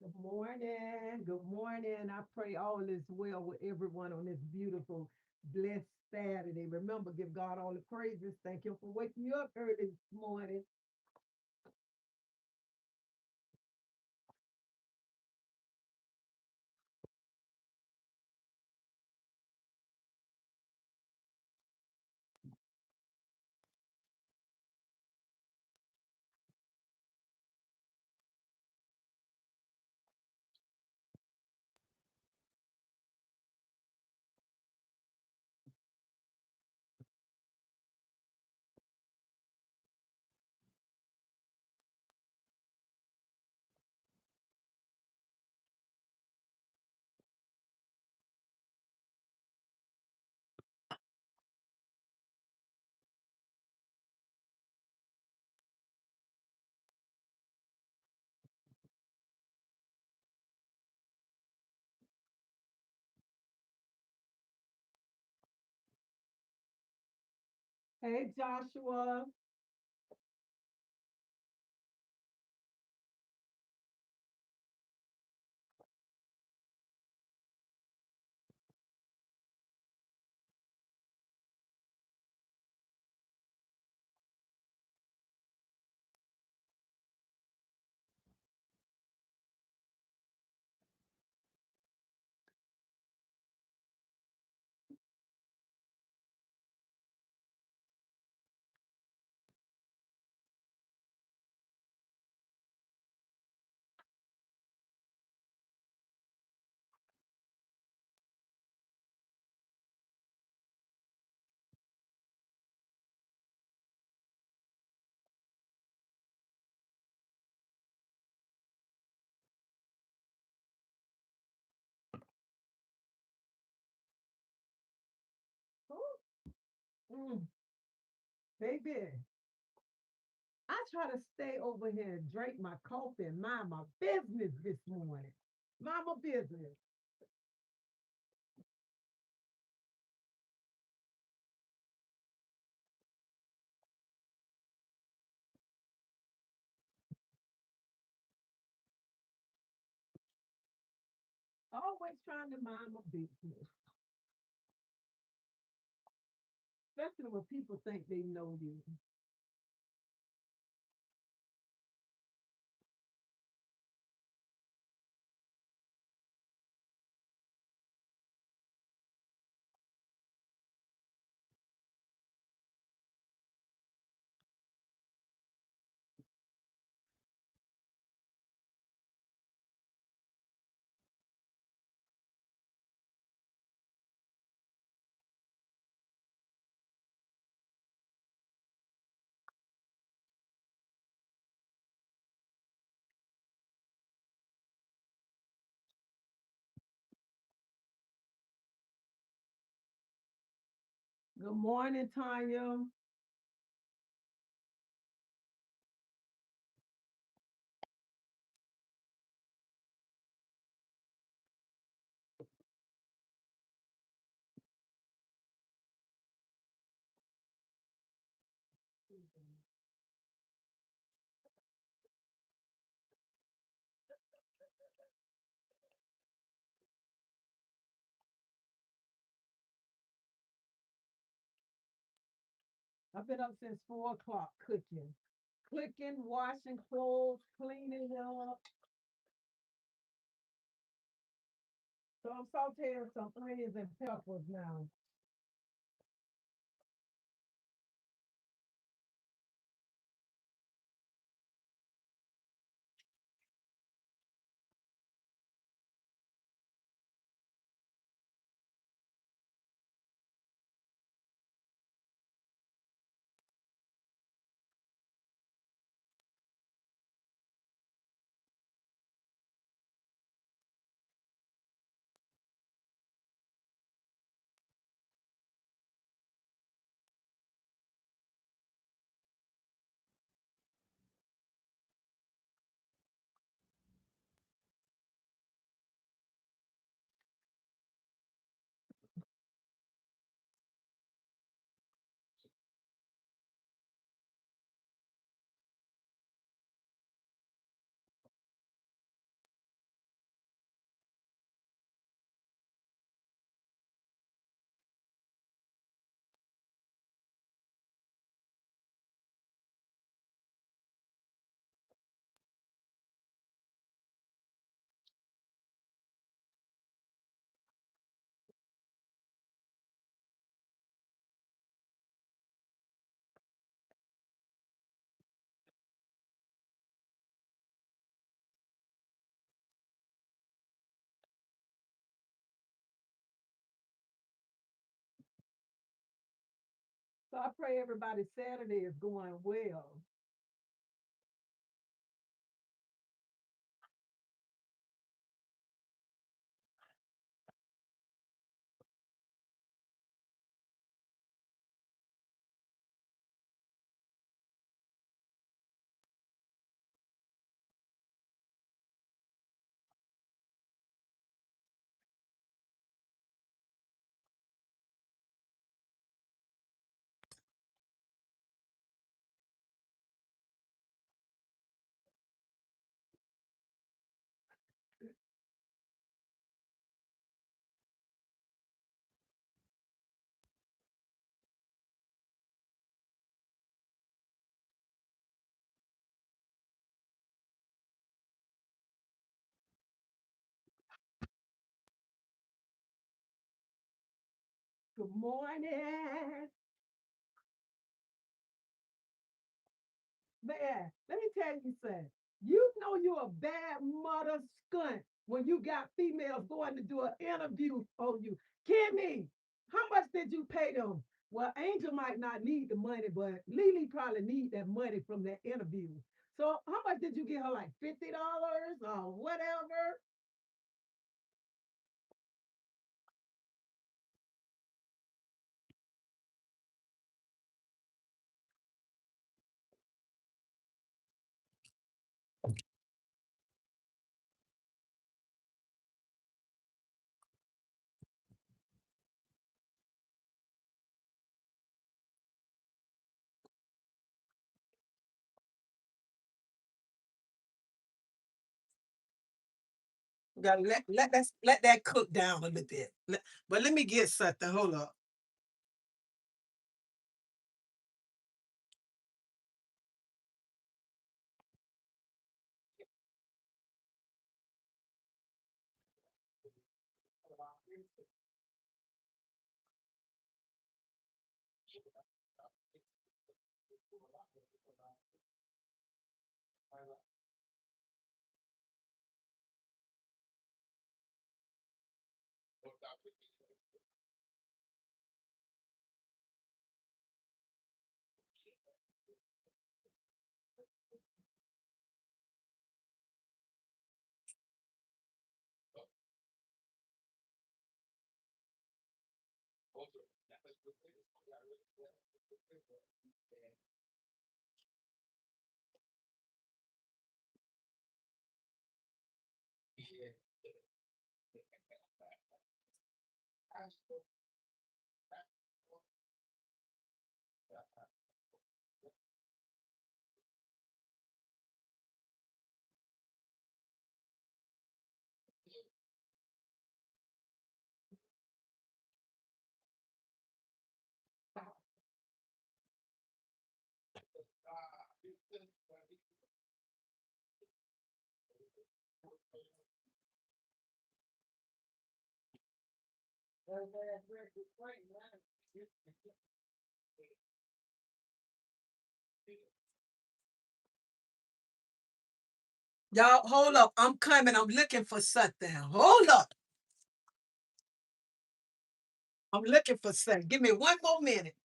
Good morning. Good morning. I pray all is well with everyone on this beautiful, blessed Saturday. Remember, give God all the praises. Thank you for waking you up early this morning. Hey, Joshua. Mm, baby, I try to stay over here and drink my coffee and mind my business this morning. Mind my business. Always trying to mind my business, especially when people think they know you. Good morning, Tanya. I've been up since 4 o'clock cooking, washing clothes, cleaning up. So I'm sauteing some onions and peppers now. So I pray everybody Saturday is going well. Good morning. Man, let me tell you something. You know you're a bad mother skunt when you got females going to do an interview on you. Kimmy, how much did you pay them? Well, Angel might not need the money, but Lily probably need that money from that interview. So how much did you give her? Like $50 or whatever? We gotta let that cook down a little bit. But let me get something. Hold up. Y'all, hold up. I'm coming. I'm looking for something. Hold up. I'm looking for something. Give me one more minute.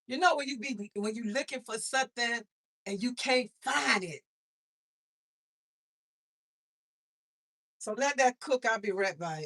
You know when you looking for something and you can't find it. So let that cook. I'll be right back.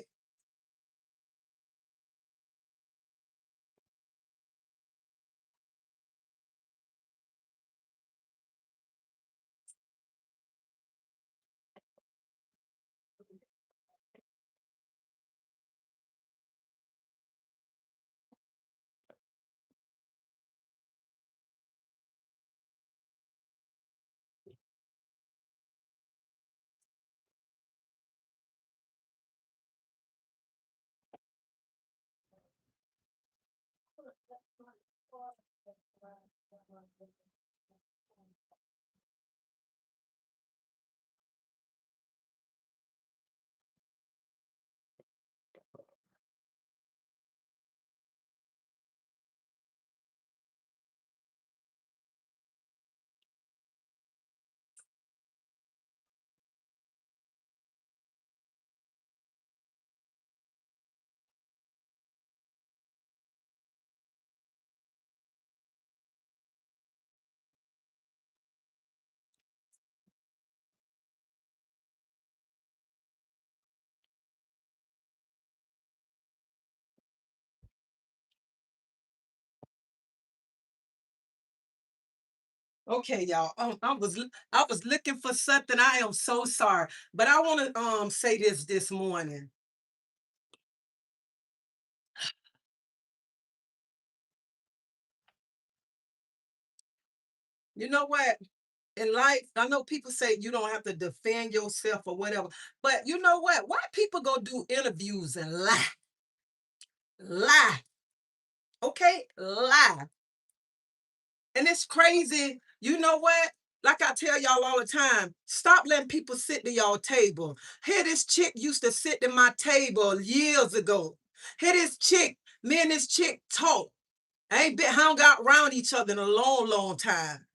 Okay, y'all. I was looking for something. I am so sorry, but I want to say this morning. You know what? In life, I know people say you don't have to defend yourself or whatever, but you know what? Why people go do interviews and lie, lie, okay, lie, and it's crazy. You know what? Like I tell y'all all the time, stop letting people sit to y'all table. Here, this chick used to sit at my table years ago. Here, this chick, me and this chick talk. I ain't been hung out around each other in a long, long time.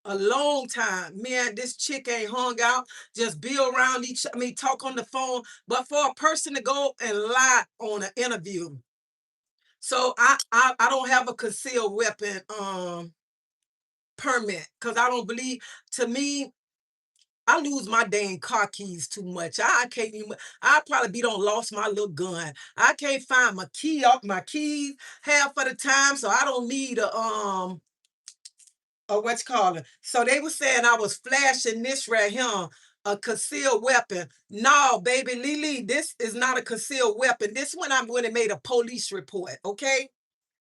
A long time. Me and this chick ain't hung out, just be around talk on the phone. But for a person to go and lie on an interview. So I don't have a concealed weapon permit because I don't believe to me, I lose my dang car keys too much. I can't even I probably be done lost my little gun. I can't find my key off my keys half of the time. So I don't need a or what's called it. So they were saying I was flashing this right here, a concealed weapon. No, baby, Lily, this is not a concealed weapon. This one I'm when it made a police report. Okay,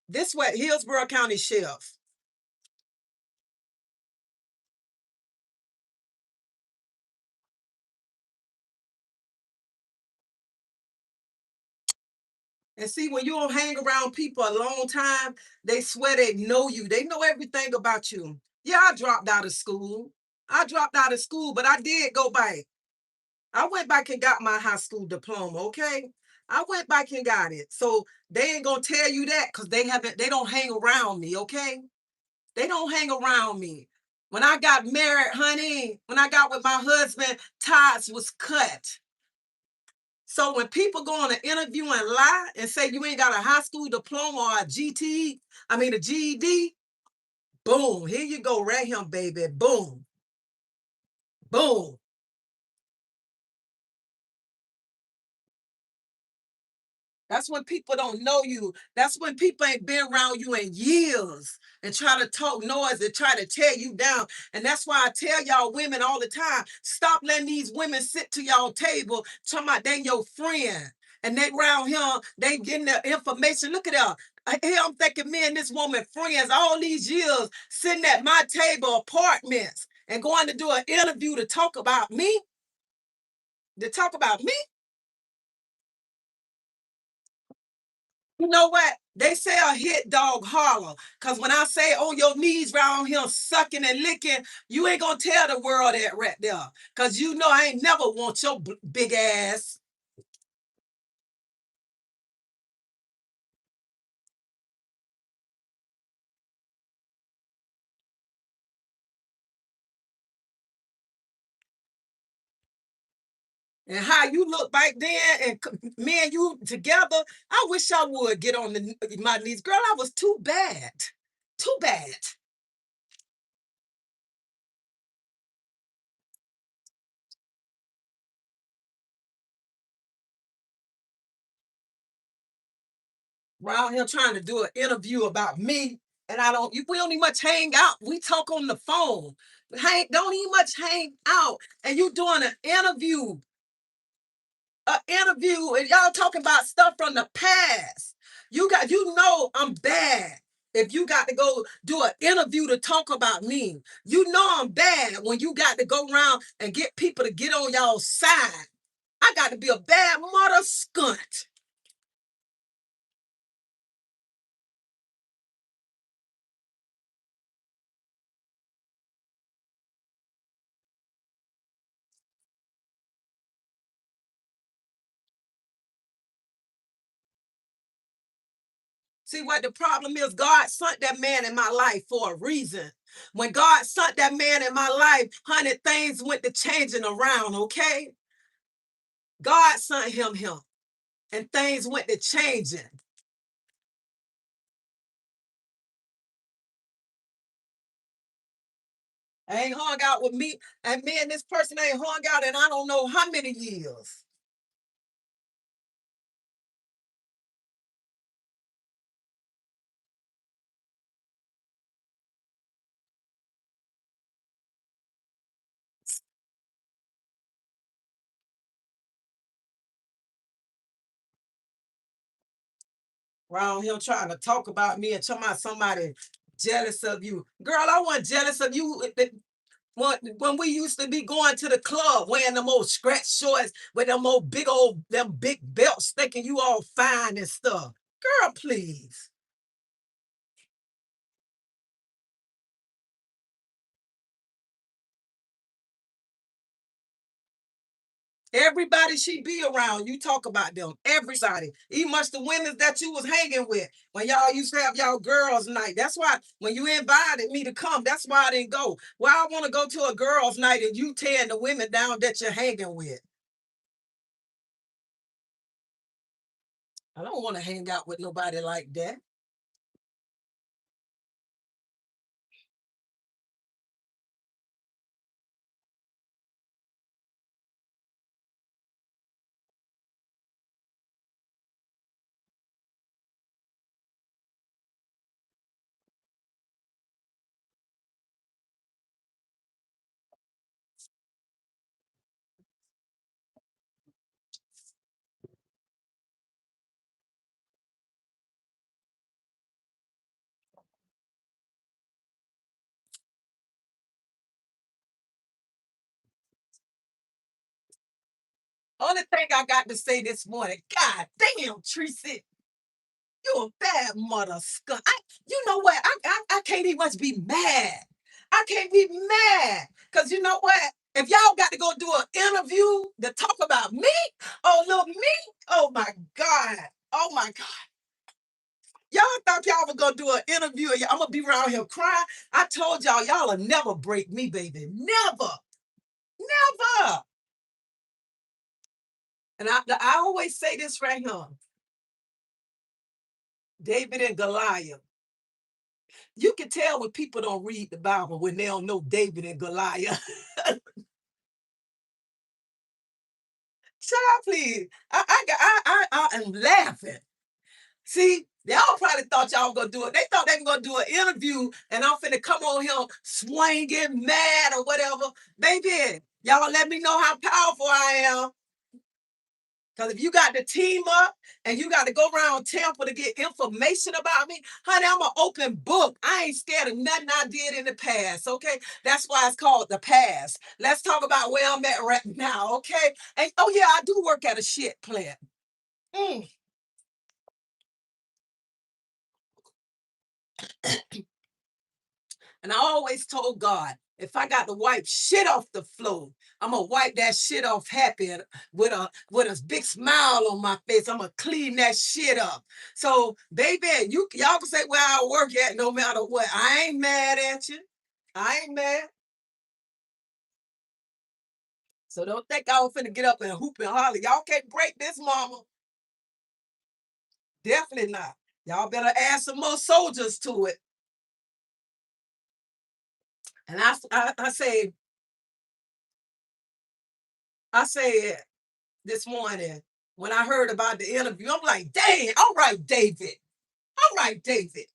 this what Hillsborough County Sheriff. And see, when you don't hang around people a long time, they swear they know you. They know everything about you. Yeah, I dropped out of school. I dropped out of school, but I did go back. I went back and got my high school diploma, okay? I went back and got it. So they ain't gonna tell you that because they don't hang around me, okay? They don't hang around me. When I got married, honey, when I got with my husband, ties was cut. So when people go on an interview and lie and say you ain't got a high school diploma or a GTE, I mean a GED, boom, here you go, right here, baby. Boom, boom. That's when people don't know you. That's when people ain't been around you in years and try to talk noise and try to tear you down. And that's why I tell y'all women all the time, stop letting these women sit to y'all table talking about they your friend. And they round here, they getting their information. Look at her. Here I'm thinking me and this woman friends all these years sitting at my table, apartments, and going to do an interview to talk about me, to talk about me. You know what? They say a hit dog holler. Cause when I say on your knees round here sucking and licking, you ain't gonna tell the world that right there. Cause you know I ain't never want your big ass. and how you look back then, and me and you together. I wish I would get on my knees, girl. I was too bad, too bad. Around here trying to do an interview about me, and we don't even much hang out. We talk on the phone. Don't even much hang out, and you doing an interview, and y'all talking about stuff from the past. I'm bad. If you got to go do an interview to talk about me, I'm bad when you got to go around and get people to get on y'all side. I got to be a bad mother skunt. See what the problem is? God sent that man in my life for a reason. When God sent that man in my life, honey, things went to changing around, okay? God sent him, and things went to changing. I ain't hung out with me, and me and this person ain't hung out in I don't know how many years. Around him trying to talk about me and talking about somebody jealous of you. Girl, I wasn't jealous of you. When we used to be going to the club wearing them old scratch shorts with them big belts, thinking you all fine and stuff. Girl, please. Everybody she be around, you talk about them. Everybody. Even much the women that you was hanging with when y'all used to have y'all girls' night. That's why when you invited me to come, that's why I didn't go. Well, I want to go to a girls' night and you tearing the women down that you're hanging with. I don't want to hang out with nobody like that. Only thing I got to say this morning, God damn, Treasie, you a bad mother skunk. You know what? I can't even much be mad. I can't be mad. Because you know what? If y'all got to go do an interview to talk about me, oh, look, me, oh my God. Oh my God. Y'all thought y'all was going to do an interview and I'm going to be around here crying. I told y'all will never break me, baby. Never. Never. And I always say this right here. David and Goliath. You can tell when people don't read the Bible when they don't know David and Goliath. Child, please. I am laughing. See, y'all probably thought y'all were gonna do it. They thought they were gonna do an interview, and I'm finna come on here swinging, mad or whatever. Baby, y'all let me know how powerful I am. Because if you got to team up and you got to go around Tampa to get information about me, honey, I'm an open book. I ain't scared of nothing I did in the past, okay? That's why it's called the past. Let's talk about where I'm at right now, okay? And oh yeah, I do work at a shit plant. Mm. And I always told God, if I got to wipe shit off the floor, I'm gonna wipe that shit off happy with a big smile on my face. I'm gonna clean that shit up. So, baby, y'all can say where I work at no matter what. I ain't mad at you. I ain't mad. So don't think I was finna get up and hoop and holler. Y'all can't break this, mama. Definitely not. Y'all better add some more soldiers to it. And I said this morning when I heard about the interview, I'm like, dang, all right, David. All right, David.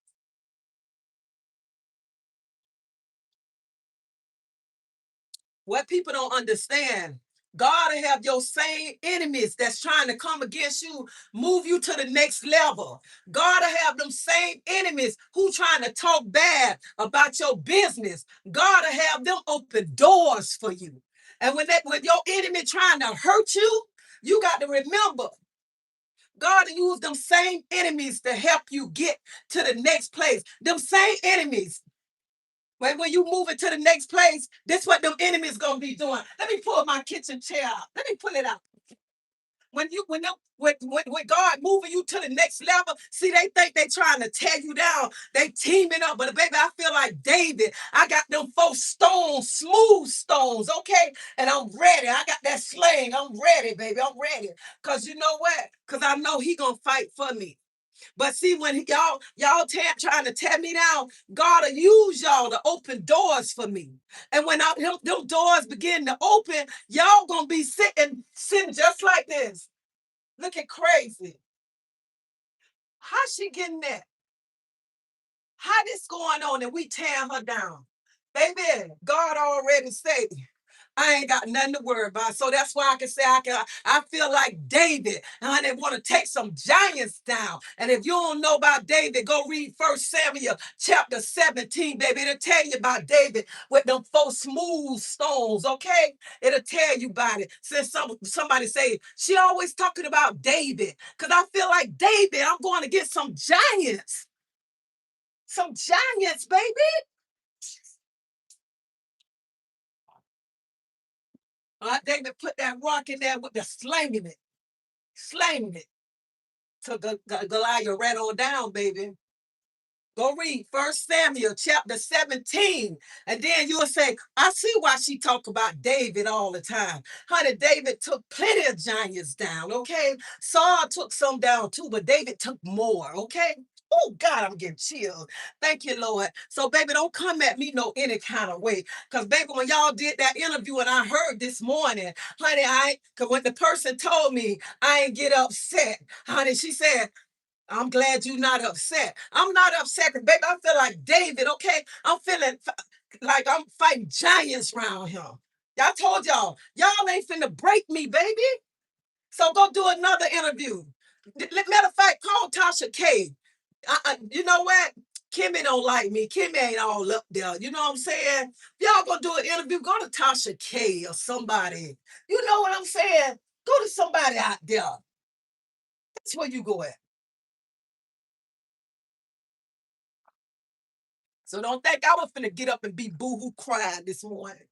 What people don't understand, God will have your same enemies that's trying to come against you, move you to the next level. God will have them same enemies who trying to talk bad about your business. God will have them open doors for you. And when your enemy trying to hurt you, you got to remember God will use them same enemies to help you get to the next place. Them same enemies when you move it to the next place, this what them enemies gonna be doing. Let me pull my kitchen chair out. Let me pull it out. When God moving you to the next level, see, they think they trying to tear you down. They teaming up. But baby, I feel like David. I got them 4 stones, smooth stones, okay? And I'm ready. I got that sling. I'm ready, baby. I'm ready. Cause you know what? Cause I know he gonna fight for me. But see, when trying to tear me down, God will use y'all to open doors for me. And when them doors begin to open, y'all gonna be sitting just like this, looking crazy. How she getting that? How this going on and we tearing her down? Baby, God already said I ain't got nothing to worry about. So that's why I can say I feel like David. And they want to take some giants down. And if you don't know about David, go read 1 Samuel chapter 17, baby. It'll tell you about David with them 4 smooth stones, okay? It'll tell you about it. Since somebody say, she always talking about David. Because I feel like David, I'm going to get some giants. Some giants, baby. David put that rock in there with the slanging it to Goliath right on down, baby. Go read 1 Samuel chapter 17. And then you'll say, I see why she talk about David all the time. Honey, David took plenty of giants down, okay? Saul took some down too, but David took more, okay? Oh, God, I'm getting chilled. Thank you, Lord. So, baby, don't come at me no any kind of way. Because, baby, when y'all did that interview and I heard this morning, honey, because when the person told me, I ain't get upset. Honey, she said, I'm glad you're not upset. I'm not upset, baby. I feel like David, okay? I'm feeling like I'm fighting giants around him. I told y'all ain't finna break me, baby. So go do another interview. Matter of fact, call Tasha K. You know what? Kimmy don't like me. Kimmy ain't all up there. You know what I'm saying? Y'all gonna do an interview, go to Tasha K or somebody. You know what I'm saying? Go to somebody out there. That's where you go at. So don't think I was finna get up and be boo-hoo crying this morning.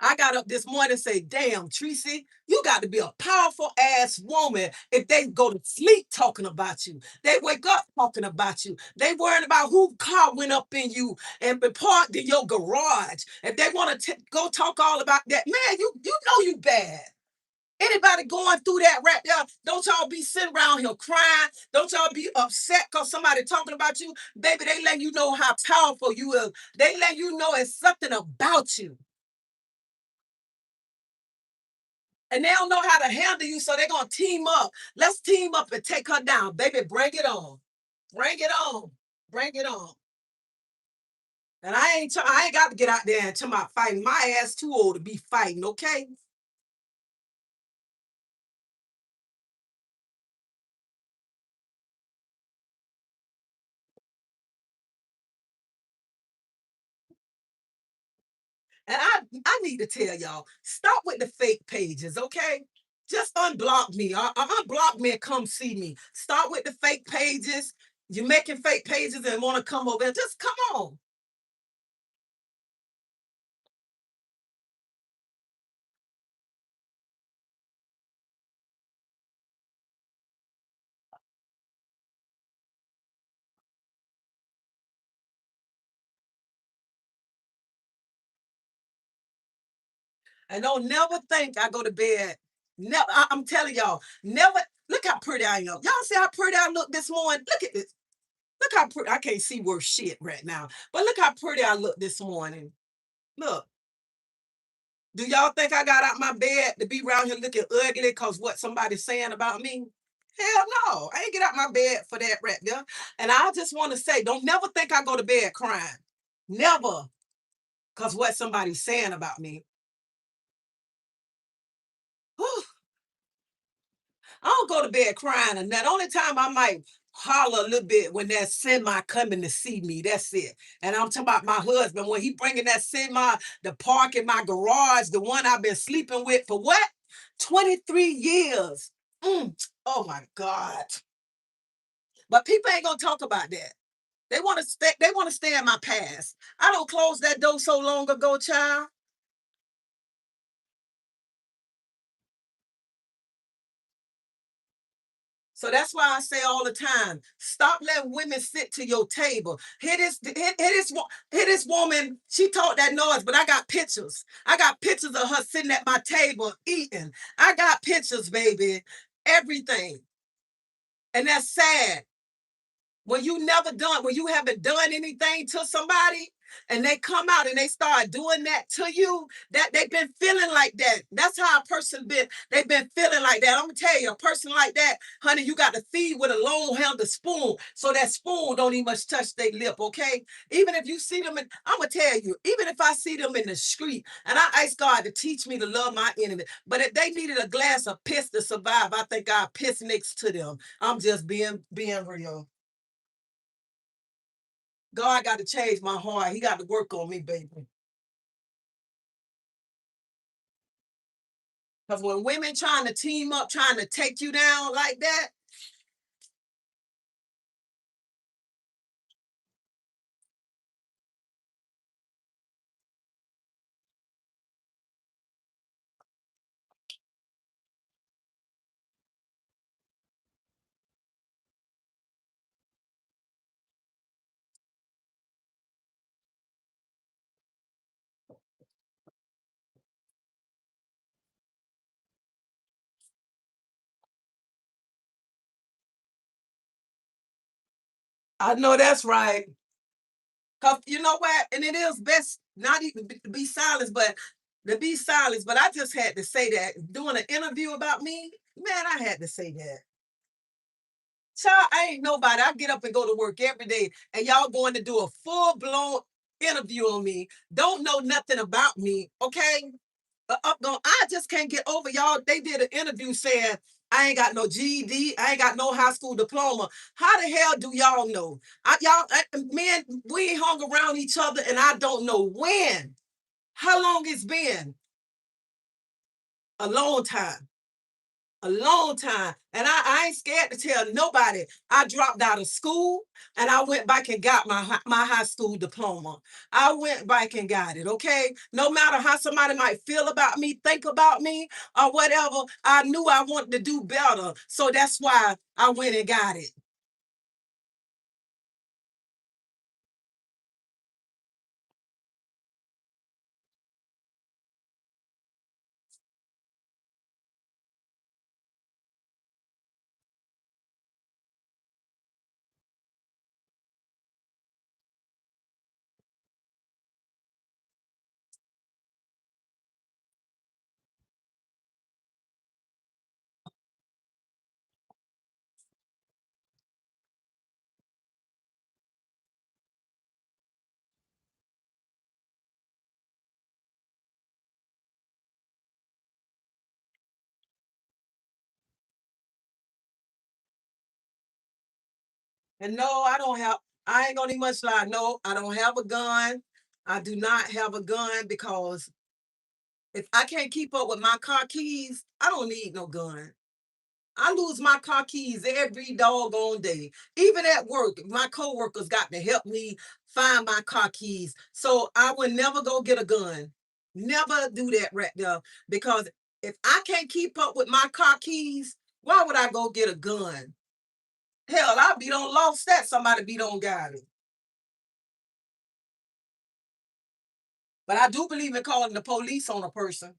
I got up this morning and say, damn, Treasie, you got to be a powerful ass woman if they go to sleep talking about you. They wake up talking about you. They worrying about who car went up in you and been parked in your garage. If they want to go talk all about that, man, you know you bad. Anybody going through that right there, don't y'all be sitting around here crying. Don't y'all be upset because somebody talking about you. Baby, they letting you know how powerful you is. They letting you know it's something about you. And they don't know how to handle you, so they're going to team up. Let's team up and take her down. Baby, bring it on. Bring it on. Bring it on. And I ain't got to get out there and tell my fighting. My ass too old to be fighting, okay? And I need to tell y'all, stop with the fake pages, okay? Just unblock me. Unblock me and come see me. Start with the fake pages. You're making fake pages and want to come over and just come on. And don't never think I go to bed. Never, I'm telling y'all, never. Look how pretty I am. Y'all see how pretty I look this morning? Look at this. Look how pretty. I can't see worth shit right now. But look how pretty I look this morning. Look. Do y'all think I got out my bed to be around here looking ugly because what somebody's saying about me? Hell no. I ain't get out my bed for that right there. And I just want to say, don't never think I go to bed crying. Never. Because what somebody's saying about me. Whew. I don't go to bed crying, and that only time I might holler a little bit when that semi coming to see me. That's it. And I'm talking about my husband when he bringing that semi to park in my garage, the one I've been sleeping with for what? 23 years. Oh my God. But people ain't gonna talk about that. They want to stay. They want to stay in my past. I don't close that door so long ago, child. So that's why I say all the time, stop letting women sit to your table. Hear this woman, she talked that noise, but I got pictures. I got pictures of her sitting at my table eating. I got pictures, baby. Everything. And that's sad. When you haven't done anything to somebody and they come out and they start doing that to you, that they've been feeling like that. That's how a person they've been feeling like that. I'm gonna tell you, a person like that, honey, you got to feed with a long handled spoon so that spoon don't even much touch their lip, okay? Even if you see them I'm gonna tell you, even if I see them in the street and I ask God to teach me to love my enemy, but if they needed a glass of piss to survive, I think I'd piss next to them. I'm just being real. God got to change my heart. He got to work on me, baby. Because when women trying to team up, trying to take you down like that, I know that's right. Because you know what? And it is best not even to be silent, but to be silent. But I just had to say that. Doing an interview about me, man, I had to say that. Child, I ain't nobody. I get up and go to work every day, and y'all going to do a full blown interview on me. Don't know nothing about me, okay? I just can't get over y'all. They did an interview saying I ain't got no GED, I ain't got no high school diploma. How the hell do y'all know? Men, we ain't hung around each other, and I don't know when. How long it's been? A long time. A long time. And I ain't scared to tell nobody. I dropped out of school and I went back and got my high school diploma. I went back and got it, okay? No matter how somebody might feel about me, think about me, or whatever, I knew I wanted to do better. So that's why I went and got it. And no, I ain't gonna even much lie. No, I don't have a gun. I do not have a gun because if I can't keep up with my car keys, I don't need no gun. I lose my car keys every doggone day. Even at work, my coworkers got to help me find my car keys. So I would never go get a gun. Never do that right there. Because if I can't keep up with my car keys, why would I go get a gun? Hell, I'll be on lost that somebody be on got it. But I do believe in calling the police on a person.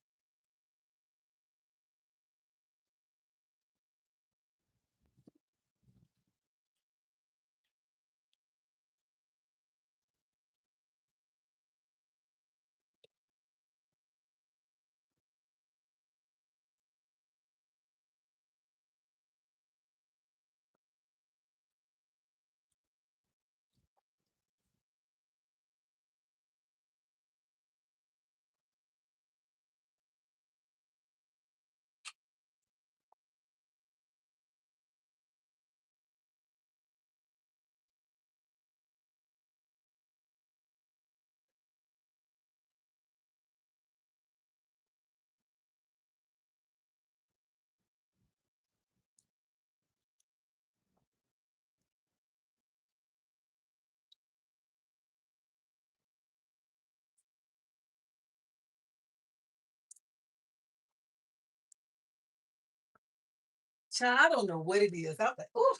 child, I don't know what it is. I was like, oh,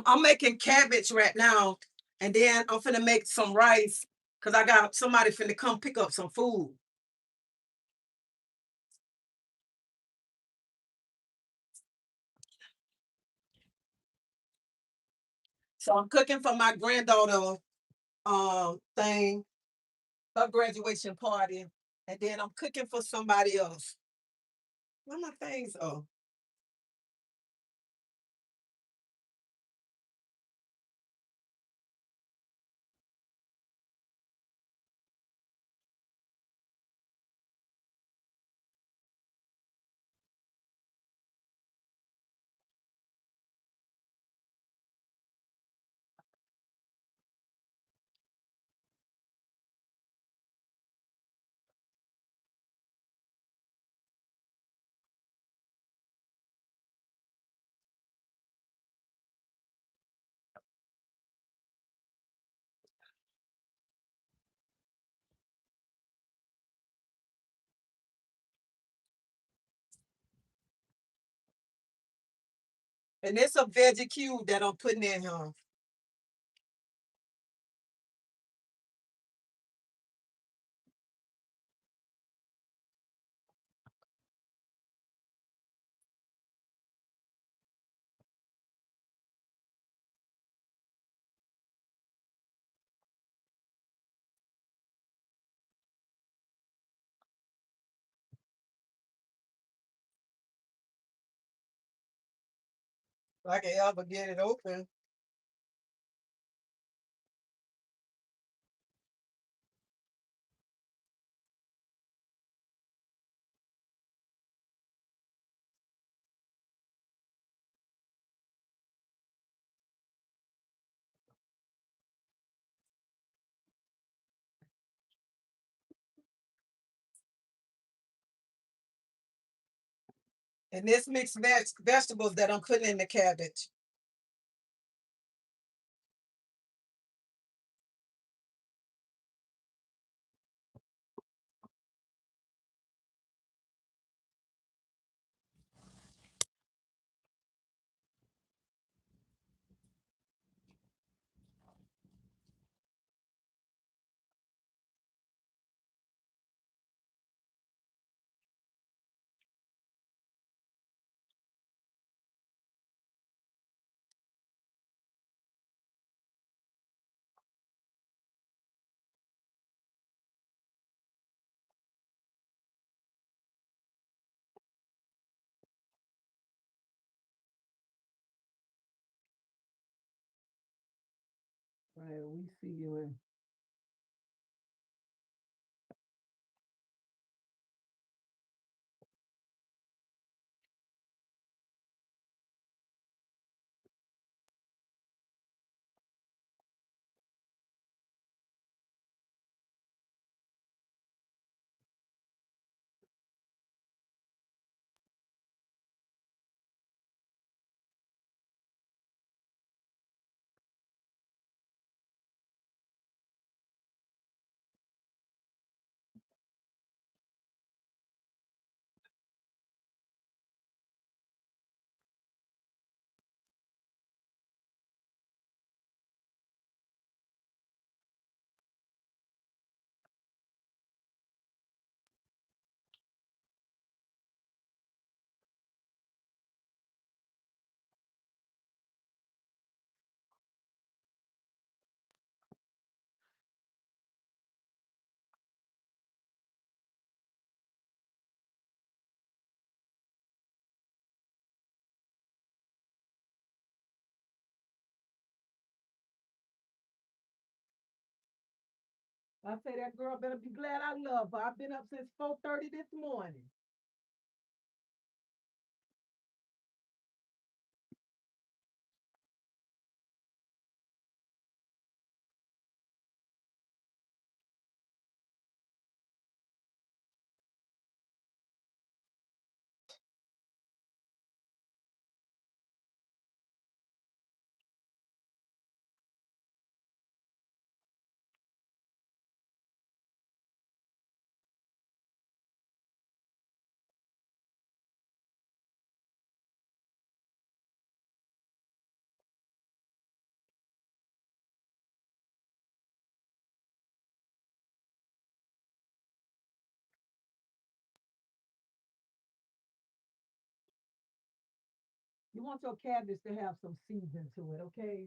I'm making cabbage right now, and then I'm finna make some rice because I got somebody finna come pick up some food. So I'm cooking for my granddaughter thing, her graduation party, and then I'm cooking for somebody else. Where my things are? And it's a veggie cube that I'm putting in here. If I can ever get it open. And this mixed vegetables that I'm putting in the cabbage. Right, we see you in. I say that girl better be glad I love her. I've been up since 4:30 this morning. You want your cabbage to have some season to it, okay?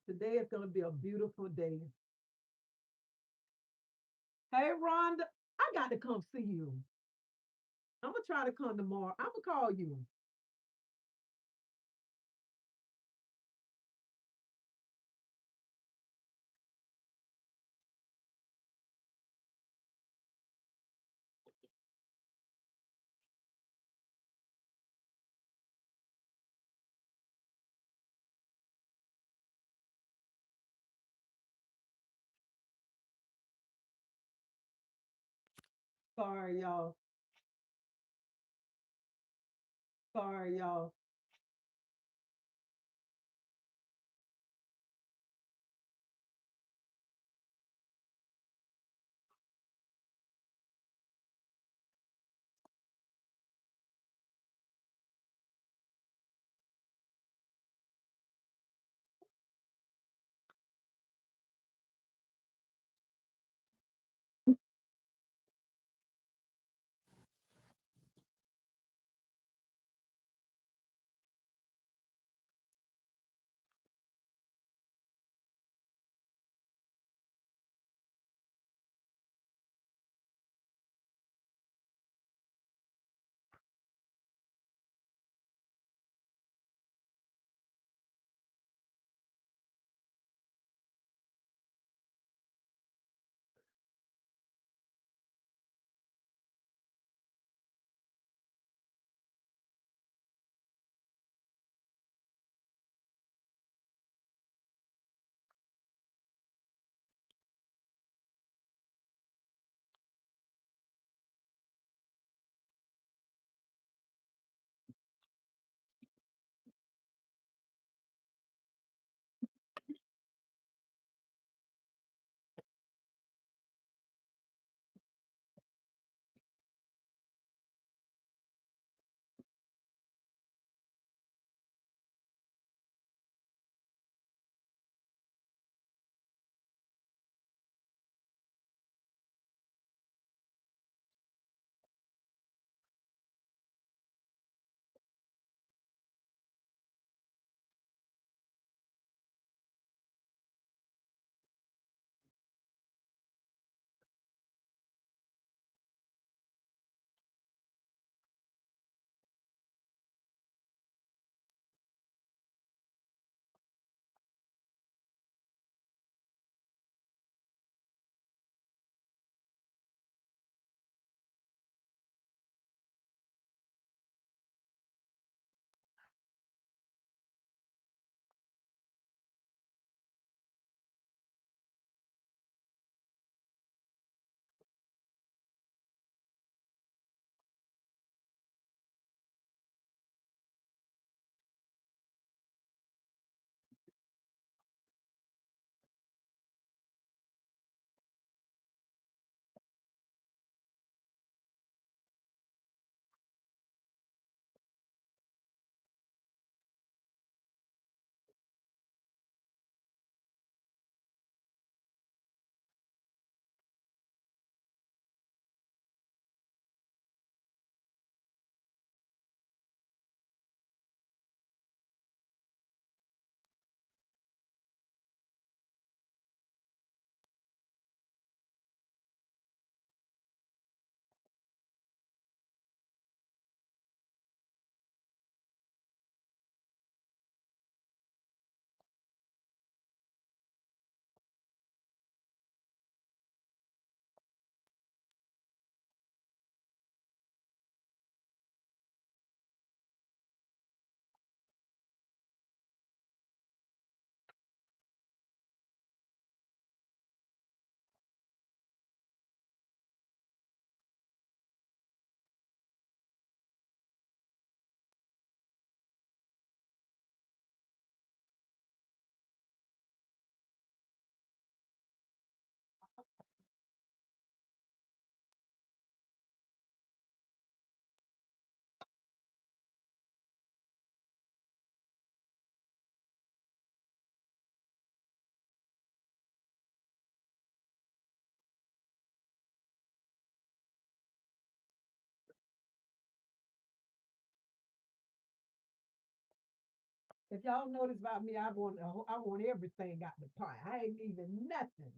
Today is gonna be a beautiful day. Hey Rhonda, I got to come see you. I'm gonna try to come tomorrow. I'm gonna call you. Sorry, y'all. Sorry, y'all. If y'all notice about me, I want everything out the pot. I ain't leaving nothing.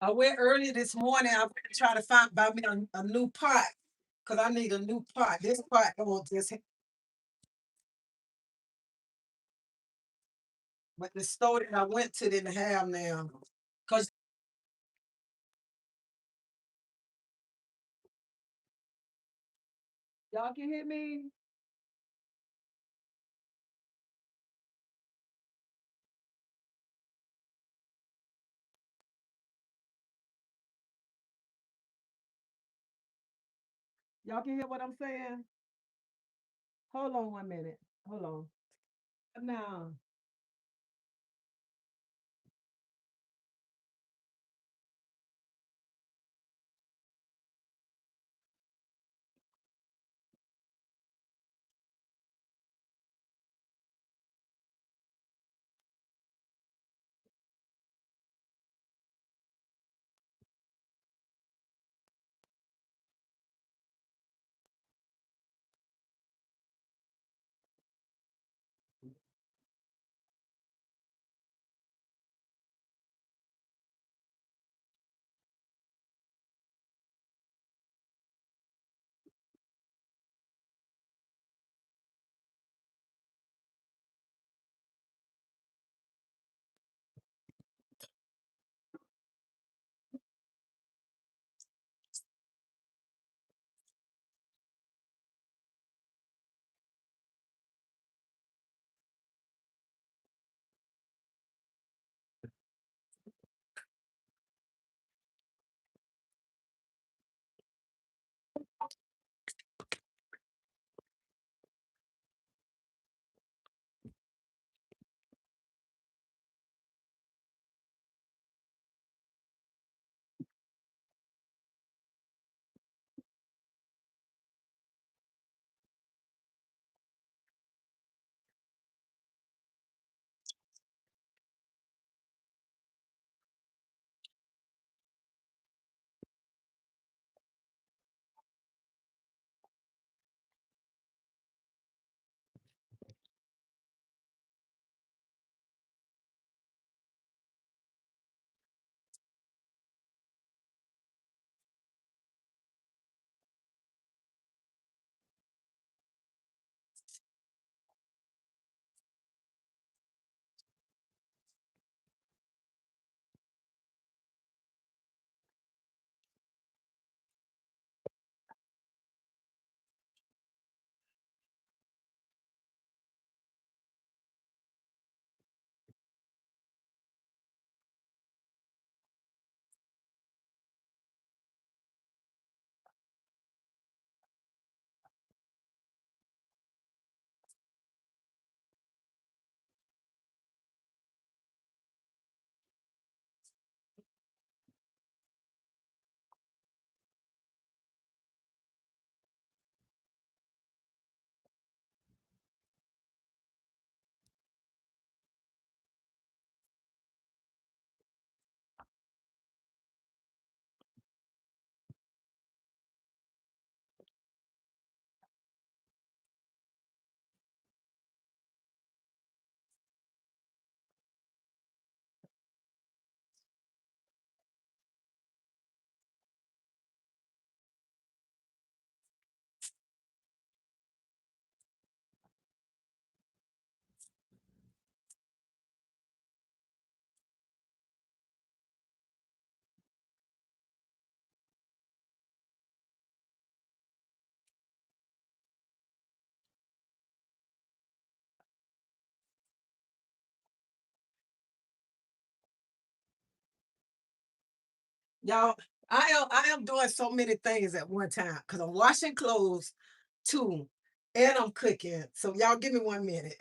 I went early this morning. I went to try to find buy me a new pot because I need a new pot. This pot won't just. But the store that I went to didn't have now. Cause y'all can hear me. Y'all can hear what I'm saying. Hold on 1 minute. Hold on. Now, Y'all, I am doing so many things at one time because I'm washing clothes too, and I'm cooking. So y'all give me 1 minute.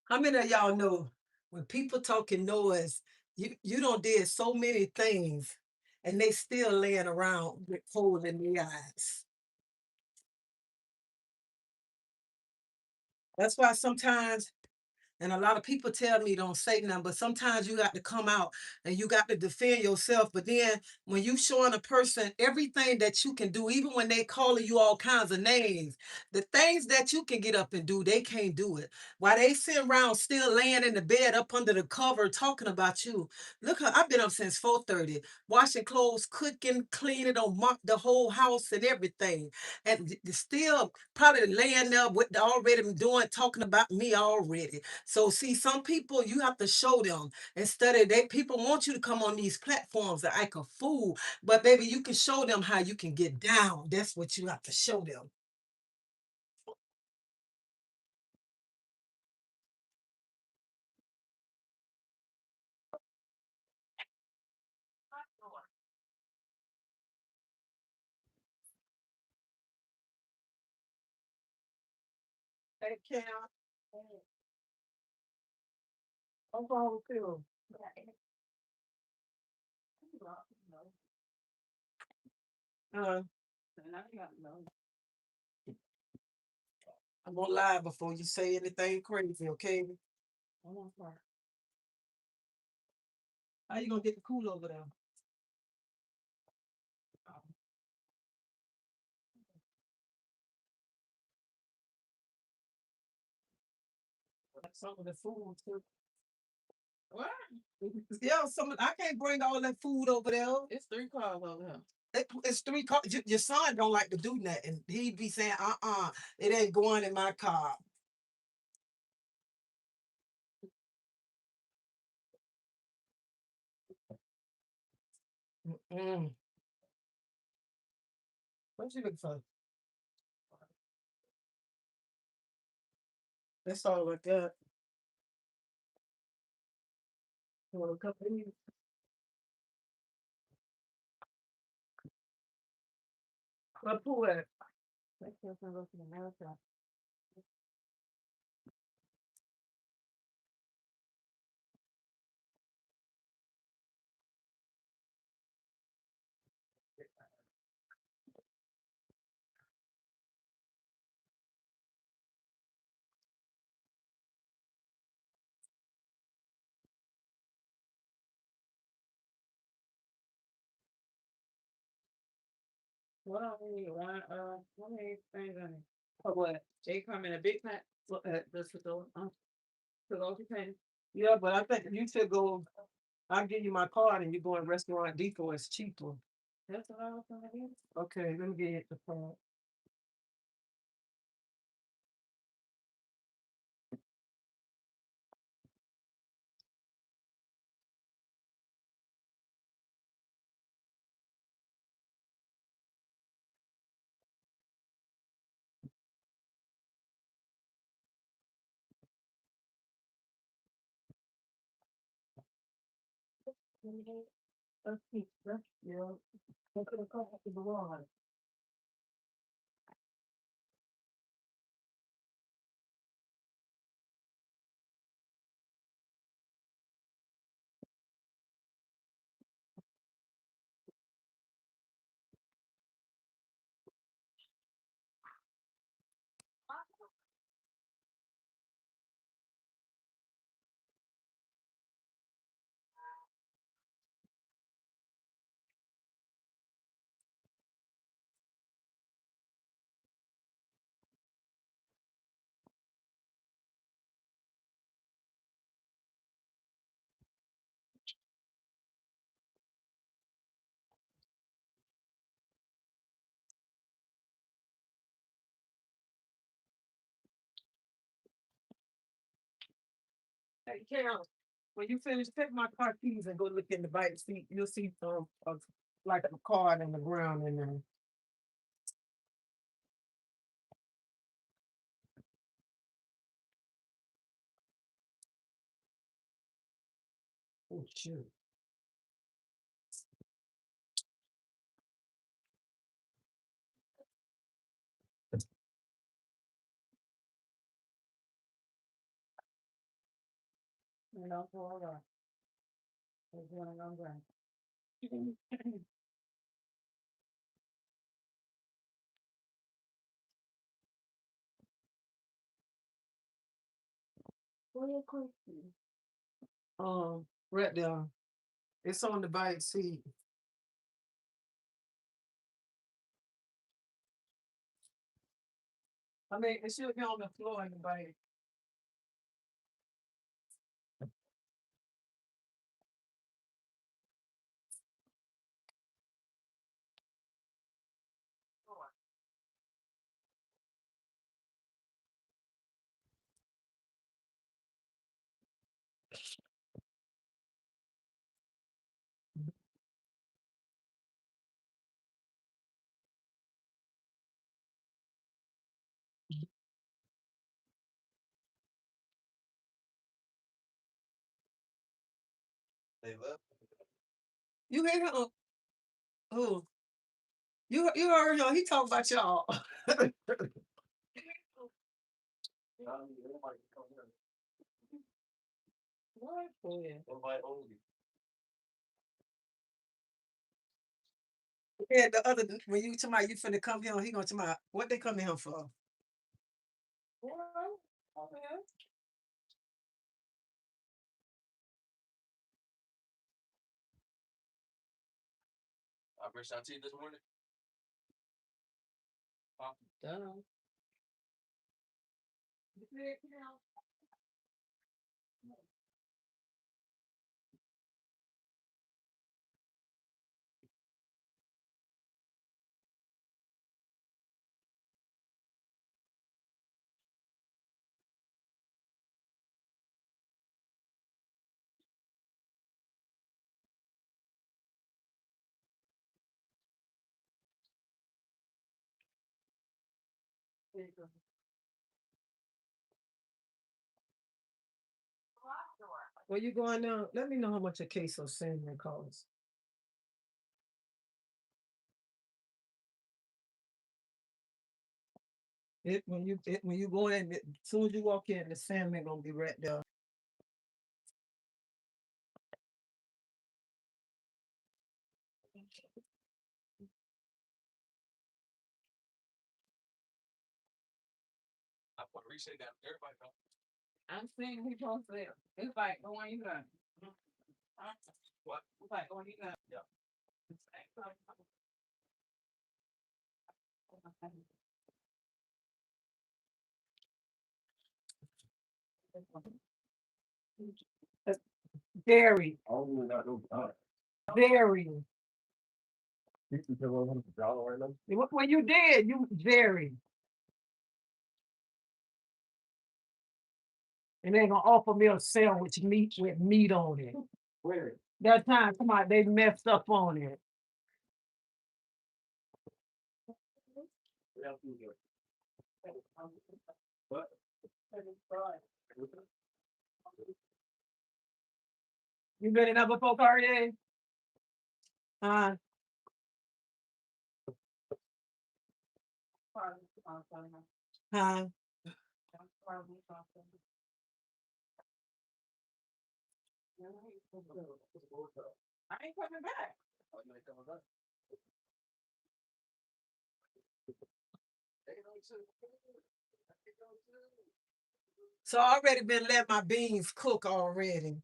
How many of y'all know when people talking noise, you don't did so many things and they still laying around with holes in their eyes. That's why sometimes, and a lot of people tell me don't say nothing, but sometimes you got to come out and you got to defend yourself. But then when you showing a person everything that you can do, even when they calling you all kinds of names, the things that you can get up and do, they can't do it. While they sitting around still laying in the bed up under the cover talking about you. Look, I've been up since 4:30, washing clothes, cooking, cleaning, on mop the whole house and everything. And still probably laying there with already doing talking about me already. So see, some people you have to show them instead of they people want you to come on these platforms to act a fool, but baby, you can show them how you can get down. That's what you have to show them. Hey, Cam, what's wrong with you? Uh, I'm gonna lie before you say anything crazy, okay? How you gonna get the cool over there? Some of the food too. What? Yeah, I can't bring all that food over there. It's 3 cars over here. It's 3 cars. Your son don't like to do nothing. He'd be saying, it ain't going in my car. Mm. What you looking for? That's all I got. You want a cup of these? What pool at? Let's go to America. What do we need? How many things on it? For what? They come in a big pack. Just to go to pay. Yeah, but I think you should go. I'll give you my card and you go in Restaurant Depot. It's cheaper. That's what I was gonna do. Okay, let me get the card. That's pizza. Yeah. Look at the cost of the water. Hey, Carol, when you finish, take my car keys and go look in the back seat. You'll see like a card in the ground in there. Oh shoot. You know, so all right. It's going on right. What your question? Right there. It's on the back seat. I mean, it should be on the floor in the back. You hear him? Oh, you heard him? He talk about y'all. What? Yeah. Yeah, the other when you talking about you finna come here, he gonna talk about what they come here for. Well, okay. I brushed our teeth this morning. Done. Where you going now? Let me know how much a case of cinnamon costs. When you go in, as soon as you walk in, the salmon gonna be right there. I put a reset down. Everybody know. I'm saying he supposed to. It's like the one you got. What? It's like the one you got. Yeah. Very, very. When you did, you very. And they gonna offer me a sandwich meat with meat on it. Where? That time, come on, they messed up on it. What? You been in there before, Cardi? Huh? Huh? I ain't coming back. So I already been letting my beans cook already.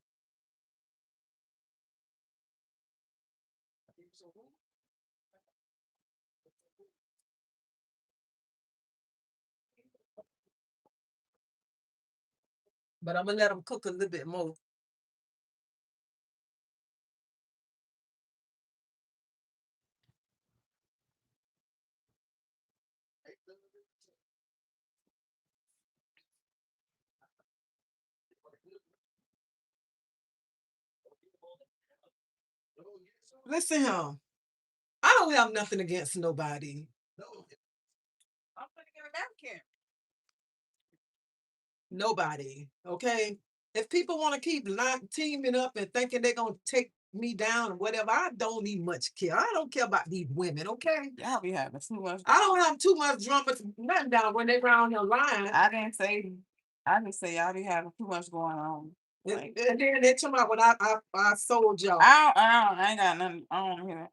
But I'm gonna let them cook a little bit more. Listen here. I don't have nothing against nobody. I'm gonna get American. Nobody. Okay. If people want to keep teaming up and thinking they're gonna take me down or whatever, I don't even much care. I don't care about these women, okay? Y'all be having too much. I don't have too much drama to nothing down when they around here lying. I didn't say y'all be having too much going on. Like, and then they talking about when I sold y'all. I ain't got nothing. I don't hear that.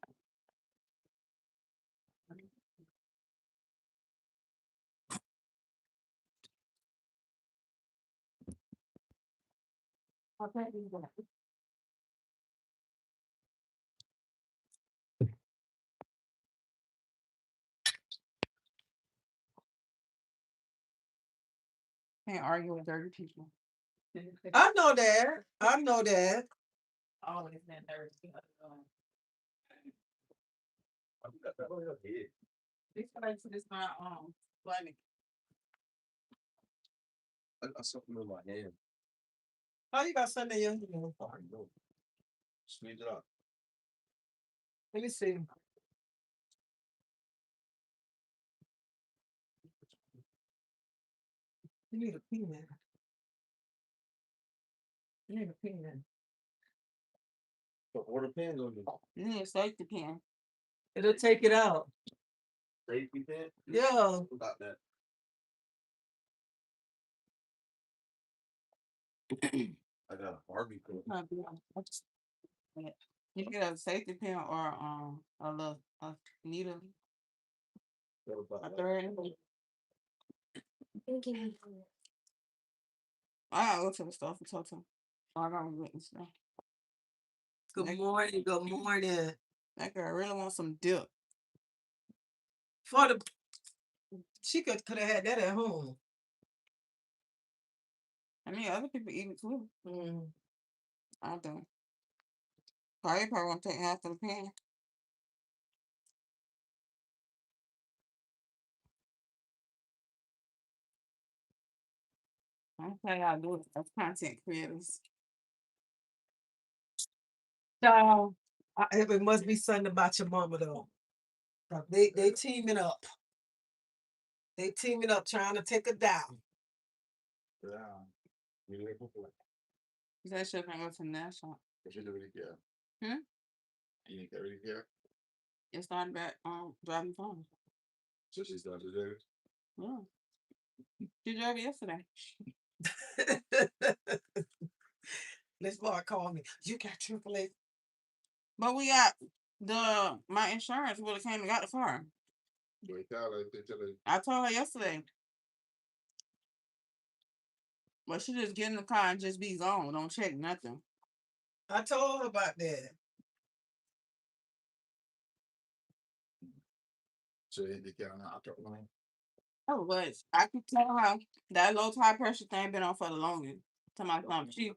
Can't argue with dirty people. I know that. I know that. Always been dirty people. This my funny. I got something in my hand. How you got something in your hand? Squeeze it up. Let me see. You need a peanut. You need a peanut. But what a pen gonna do? You need a safety pin. It'll take it out. Safety pen? Yeah. About that. I got a Barbie pen. You get a safety pin or a needle. A thread. I gotta go to the store for Toto. I gotta witness now. Good morning. Good morning. That girl really wants some dip. She could have had that at home. I mean, other people eat it too. Mm. I don't. Probably want to take half of the pan. I tell y'all do it as content creators. So it must be something about your mama though. They teaming up. They teaming up trying to take her down. Yeah. That shit can go to national. She don't really care. Hmm? You think they really care? It started back driving phone. So she's done today. Yeah. She drove it yesterday. This boy called me. You got AAA. But we got my insurance would have came and got the car. I told her yesterday. But she just get in the car and just be gone. Don't check nothing. I told her about that. So they get on the line. Oh, but I could tell her that low tide pressure thing been on for the longest. To my thumb. She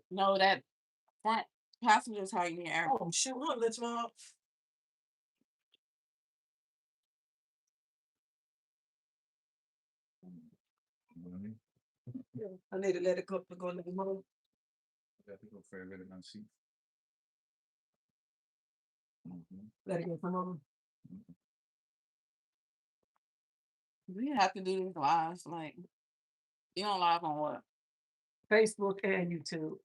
know that front passenger tire in the air. Oh, shoot, let's mom. I need to let it go in the mode. Let it go from over. We have to do these lives. Like, you don't live on what? Facebook and YouTube.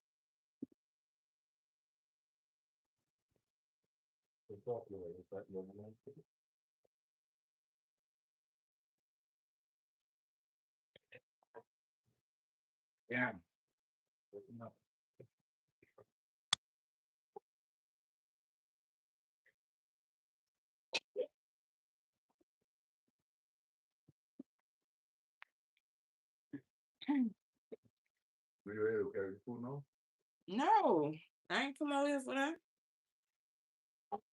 Yeah. Were you able to carry food now? No, I ain't familiar with that.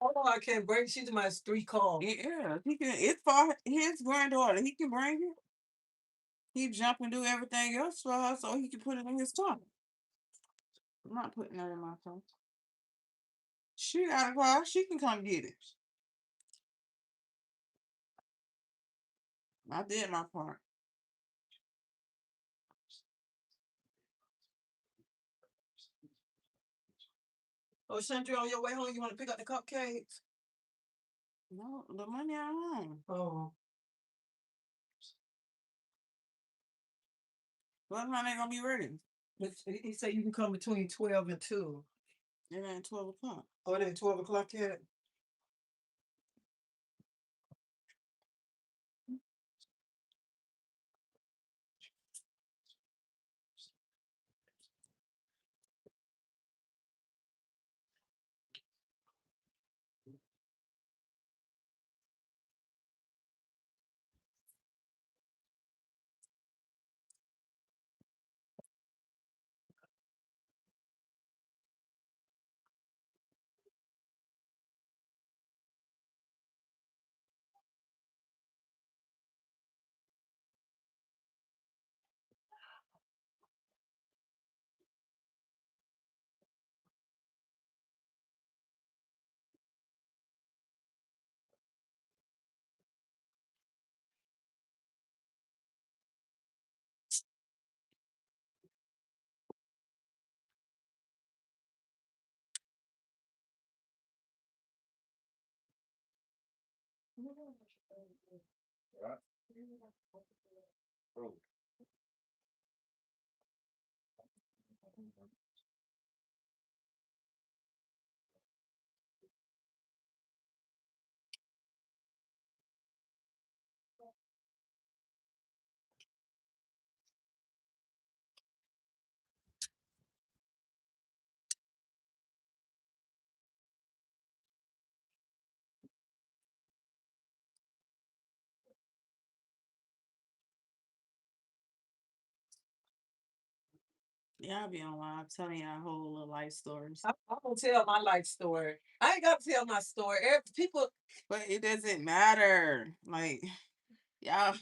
Oh, I can't bring. She's my 3 calls. Yeah, he can. It's for his granddaughter. He can bring it. He jump and do everything else for her, so he can put it in his car. I'm not putting that in my car. She got a car. She can come get it. I did my part. Oh, Chandra, on your way home, you want to pick up the cupcakes? No, the money I own. Oh, What time they gonna be ready? but he said you can come between 12 and 2. It ain't 12 o'clock. Oh, it ain't 12 o'clock yet? What? Oh. Yeah, I'll be on live telling y'all whole little life stories. I'm gonna tell my life story. I ain't got to tell my story. People But it doesn't matter. Like, y'all,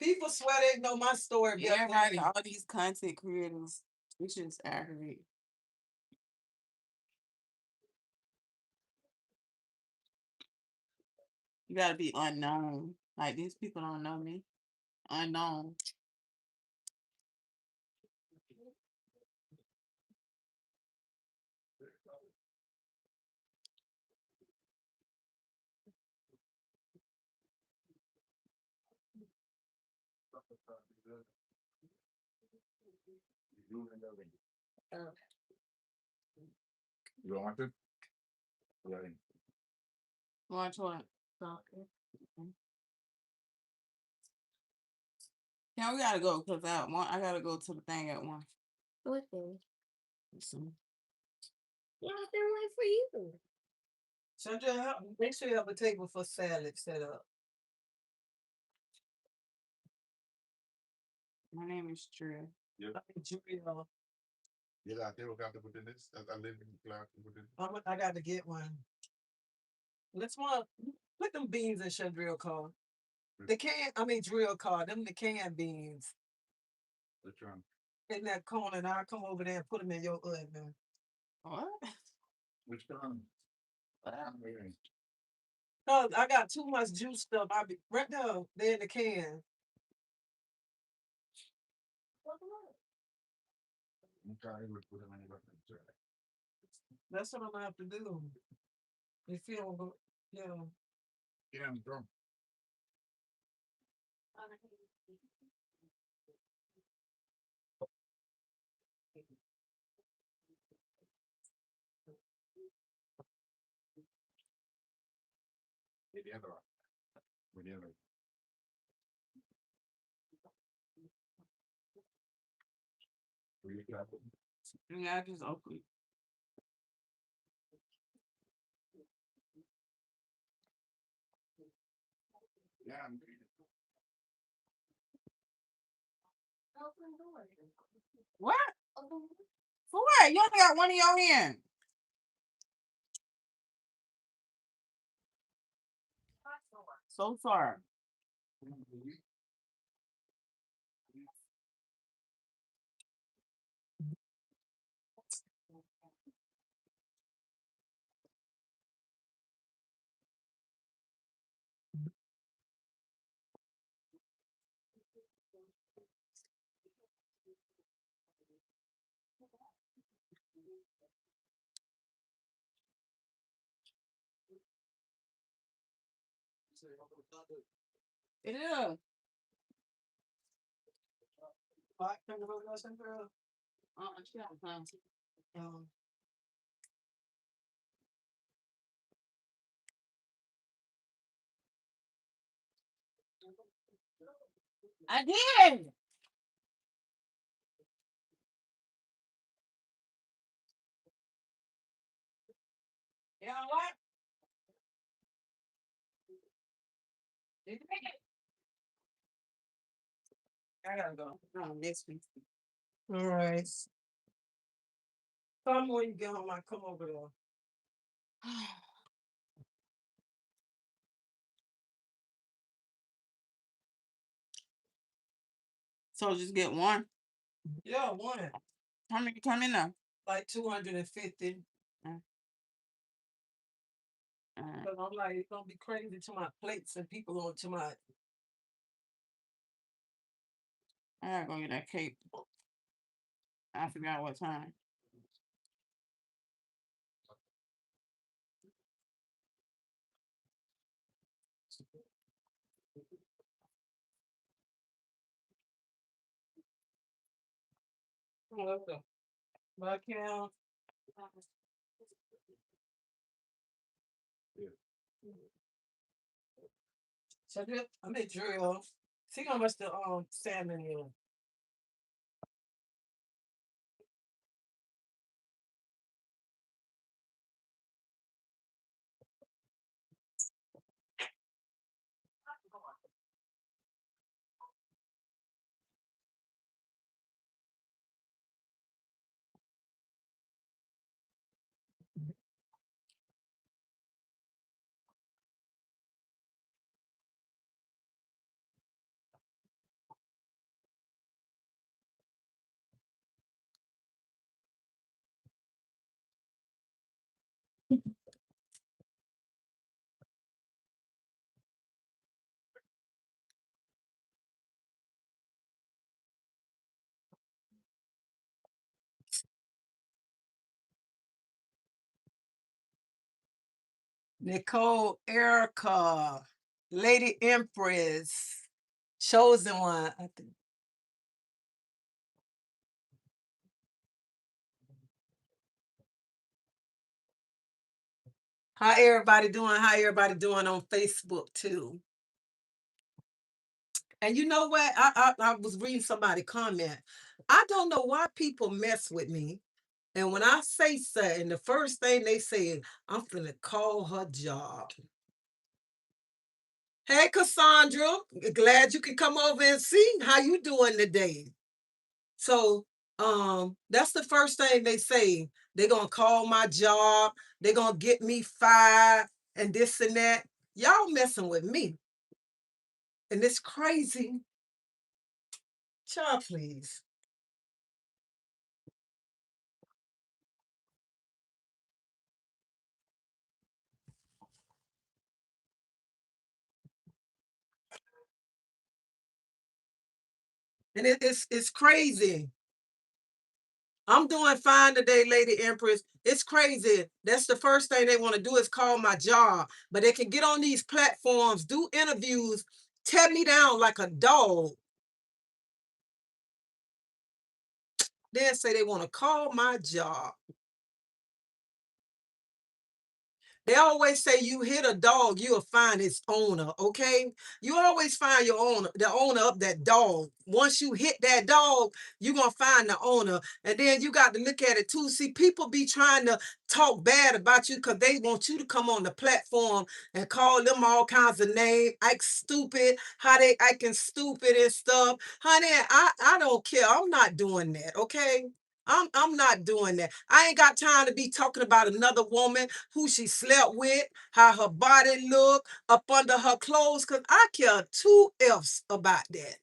people swear they know my story better than everybody, me. all these content creators, it's just aggravating. You gotta be unknown. Like, these people don't know me. Unknown. You don't want to? Yeah. Watch what? Okay. Yeah, we gotta go because I gotta go to the thing at 1. What thing? So, Yeah, I've been waiting for you. Chandra, make sure you have a table for salad set up. my name is Drew. Yeah. Julia, Yeah, I think to put in this. I live in Clark to put in. I got to get one. Let's want put them beans in Chandra car. The can, I mean drill car. Them the canned beans Which one? in that corner, and I'll come over there and put them in your oven. What? Which one? I'm waiting. Cause I got too much juice stuff. I be right now. They're in the can. I'm trying to put them in the bucket. That's what I'm gonna have to do. You feel? Yeah. Yeah, I'm drunk. enter. When you enter. Yeah, I just open it. Yeah, I'm What? For what? You only got one in your hand. So far. It is. What? Can you roll us in, girl? She got time. I did. You know what? Did you make it? I gotta go. No, next week. All right. Come when you get home, I come over there. So just get one. Yeah, one. How many come in now? Like 250. Uh, But I'm like, it's gonna be crazy to my plates and people on to my. I gotta go get that cake. I forgot what time. My account. So I made drill. See how much the salmon is. Nicole, Erica, Lady Empress, Chosen One. I think. How everybody doing? How everybody doing on Facebook too? And you know what? I was reading somebody comment. I don't know why people mess with me. And when I say something, the first thing they say, I'm finna call her job. Hey, Cassandra, glad you can come over and see how you doing today. So that's the first thing they say. They're gonna call my job, they're gonna get me fired and this and that. Y'all messing with me. And it's crazy. Child, please. And it's crazy. I'm doing fine today, Lady Empress. It's crazy. That's the first thing they want to do is call my job. But they can get on these platforms, do interviews, tear me down like a dog. Then say they want to call my job. They always say you hit a dog, you'll find its owner, okay? You always find your owner, the owner of that dog. Once you hit that dog, you're going to find the owner. And then you got to look at it too. See, people be trying to talk bad about you because they want you to come on the platform and call them all kinds of names, act stupid, how they acting stupid and stuff. Honey, I don't care. I'm not doing that, okay? I'm not doing that. I ain't got time to be talking about another woman, who she slept with, how her body look, up under her clothes, because I care two F's about that.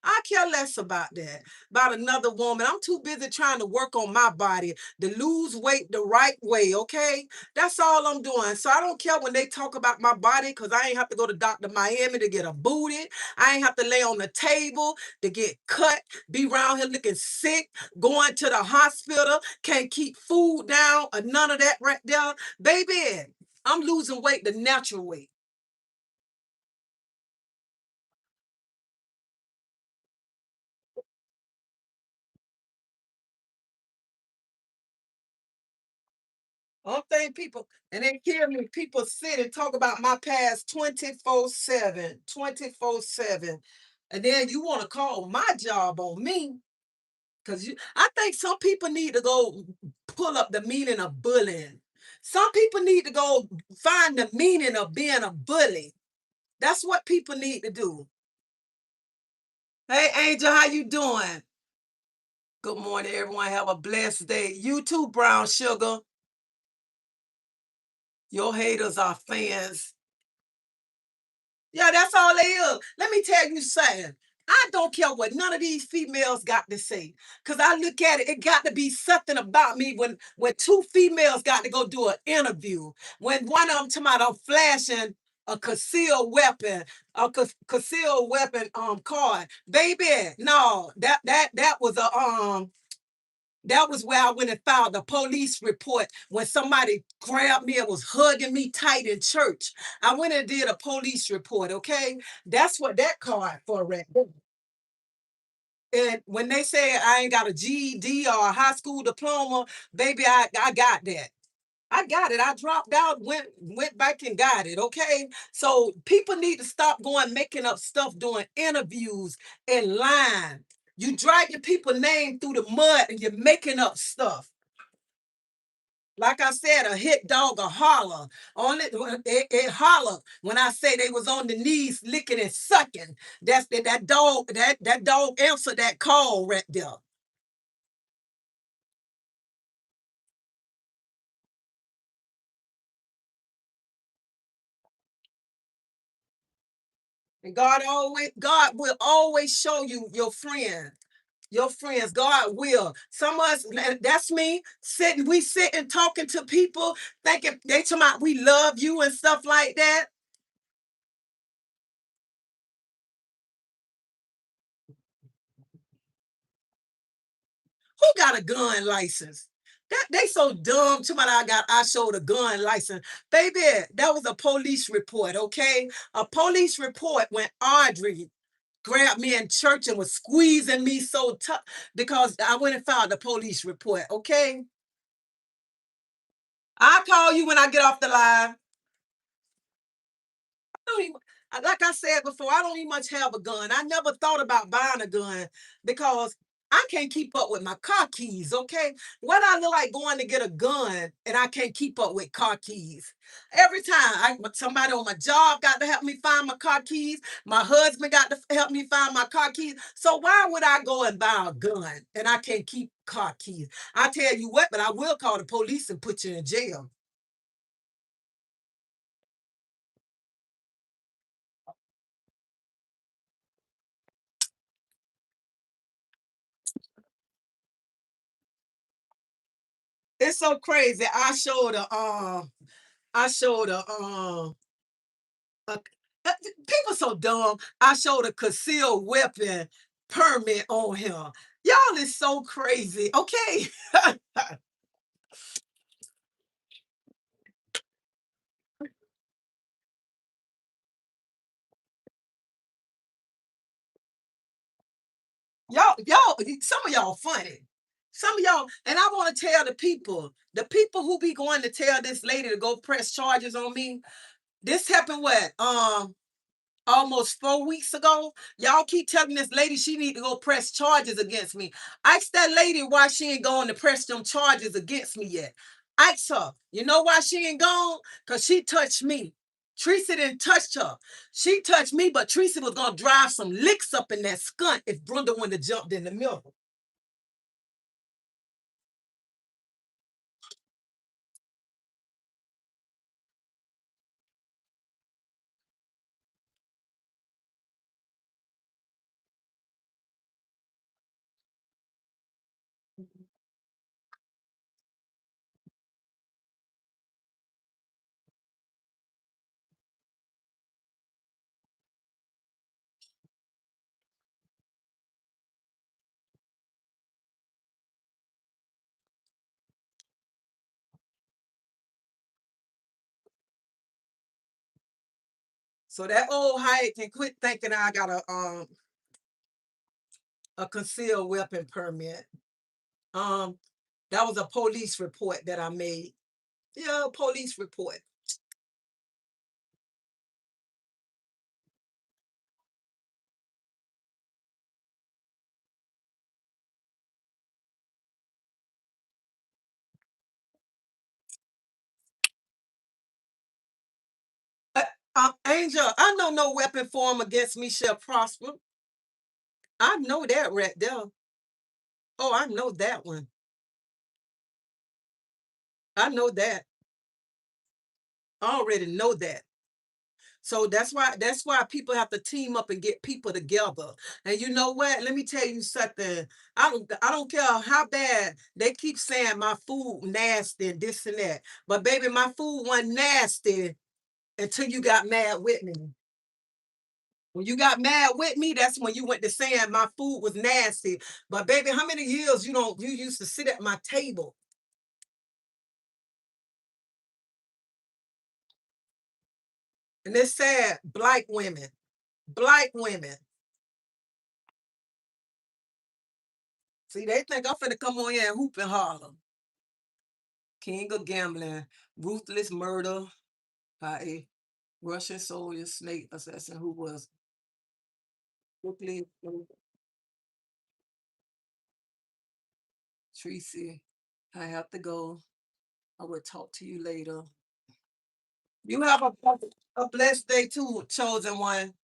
I care less about that, about another woman. I'm too busy trying to work on my body to lose weight the right way, okay? That's all I'm doing. So I don't care when they talk about my body because I ain't have to go to Dr. Miami to get a booty. I ain't have to lay on the table to get cut, be around here looking sick, going to the hospital, can't keep food down or none of that right there. Baby, I'm losing weight the natural way. I don't think people, and they hear me, people sit and talk about my past 24/7, 24/7. And then you want to call my job on me. Because I think some people need to go pull up the meaning of bullying. Some people need to go find the meaning of being a bully. That's what people need to do. Hey, Angel, how you doing? Good morning, everyone. Have a blessed day. You too, Brown Sugar. Your haters are fans. Yeah, that's all they is. Let me tell you something. I don't care what none of these females got to say. Because I look at it, it got to be something about me when two females got to go do an interview. When one of them talking about I'm flashing a concealed weapon, concealed weapon card. Baby, no, that was a that was where I went and filed a police report when somebody grabbed me and was hugging me tight in church. I went and did a police report, okay? That's what that card for, right? And when they say I ain't got a GED or a high school diploma, baby, I got that. I got it. I dropped out, went back and got it. Okay. So people need to stop going making up stuff doing interviews and lying. You dragging people's name through the mud and you're making up stuff. Like I said, a hit dog a holler. Only it holler when I say they was on the knees licking and sucking. That's that dog, that dog answered that call right there. And God will always show you your friend. Your friends, God will. Some of us, that's me, we sitting talking to people, thinking they talking about we love you and stuff like that. Who got a gun license? That they so dumb. To I showed a gun license. Baby, that was a police report, okay? A police report when Audrey grabbed me in church and was squeezing me so tough because I went and filed a police report, okay? I'll call you when I get off the line. Don't even, like I said before, I don't even much have a gun. I never thought about buying a gun because I can't keep up with my car keys, okay? What I look like going to get a gun and I can't keep up with car keys. Every time somebody on my job got to help me find my car keys, my husband got to help me find my car keys. So why would I go and buy a gun and I can't keep car keys? I tell you what, but I will call the police and put you in jail. It's so crazy. I showed a people so dumb. I showed a concealed weapon permit on him. Y'all is so crazy. Okay. Y'all, some of y'all funny. Some of y'all, and I want to tell the people who be going to tell this lady to go press charges on me. This happened what? Almost 4 weeks ago. Y'all keep telling this lady she need to go press charges against me. Ask that lady why she ain't going to press them charges against me yet. Ask her. You know why she ain't gone? Because she touched me. Treasie didn't touch her. She touched me, but Treasie was going to drive some licks up in that skunt if Brenda wouldn't have jumped in the middle. So that old Hyatt can quit thinking I got a concealed weapon permit. That was a police report that I made. Yeah, a police report. Angel, I know no weapon form against me shall prosper. I know that right there. Oh, I know that one. I know that. I already know that. So that's why people have to team up and get people together. And you know what? Let me tell you something. I don't care how bad they keep saying my food nasty and this and that. But baby, my food wasn't nasty until you got mad with me. When you got mad with me, that's when you went to saying my food was nasty. But baby, how many years you used to sit at my table? And it's sad, black women. Black women. See, they think I'm finna come on here and hoop and holler. King of gambling, ruthless murder by a Russian soldier snake assassin who was quickly Treasie. I have to go. I will talk to you later. You have a blessed day too, chosen one.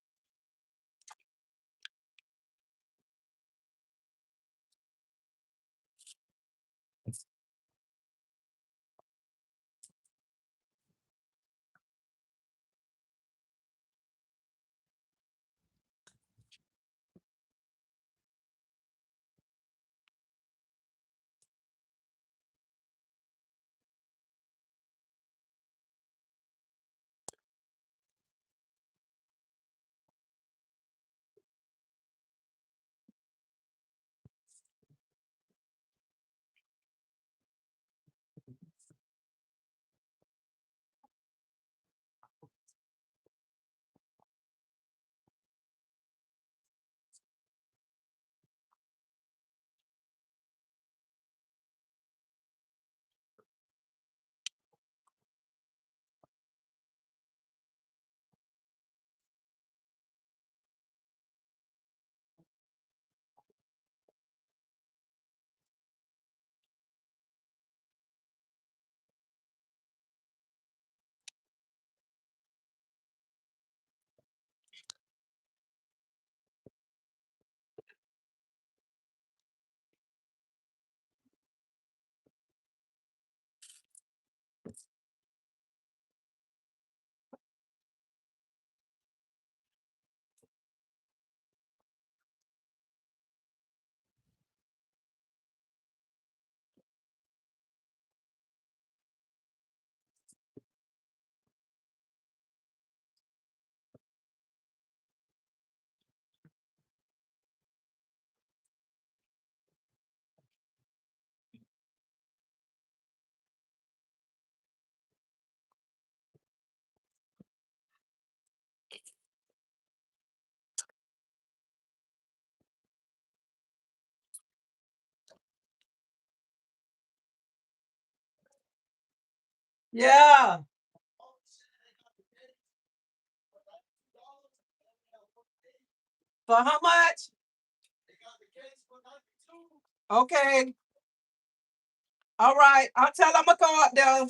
Yeah. For how much? Okay. All right. I'll tell them to go up there.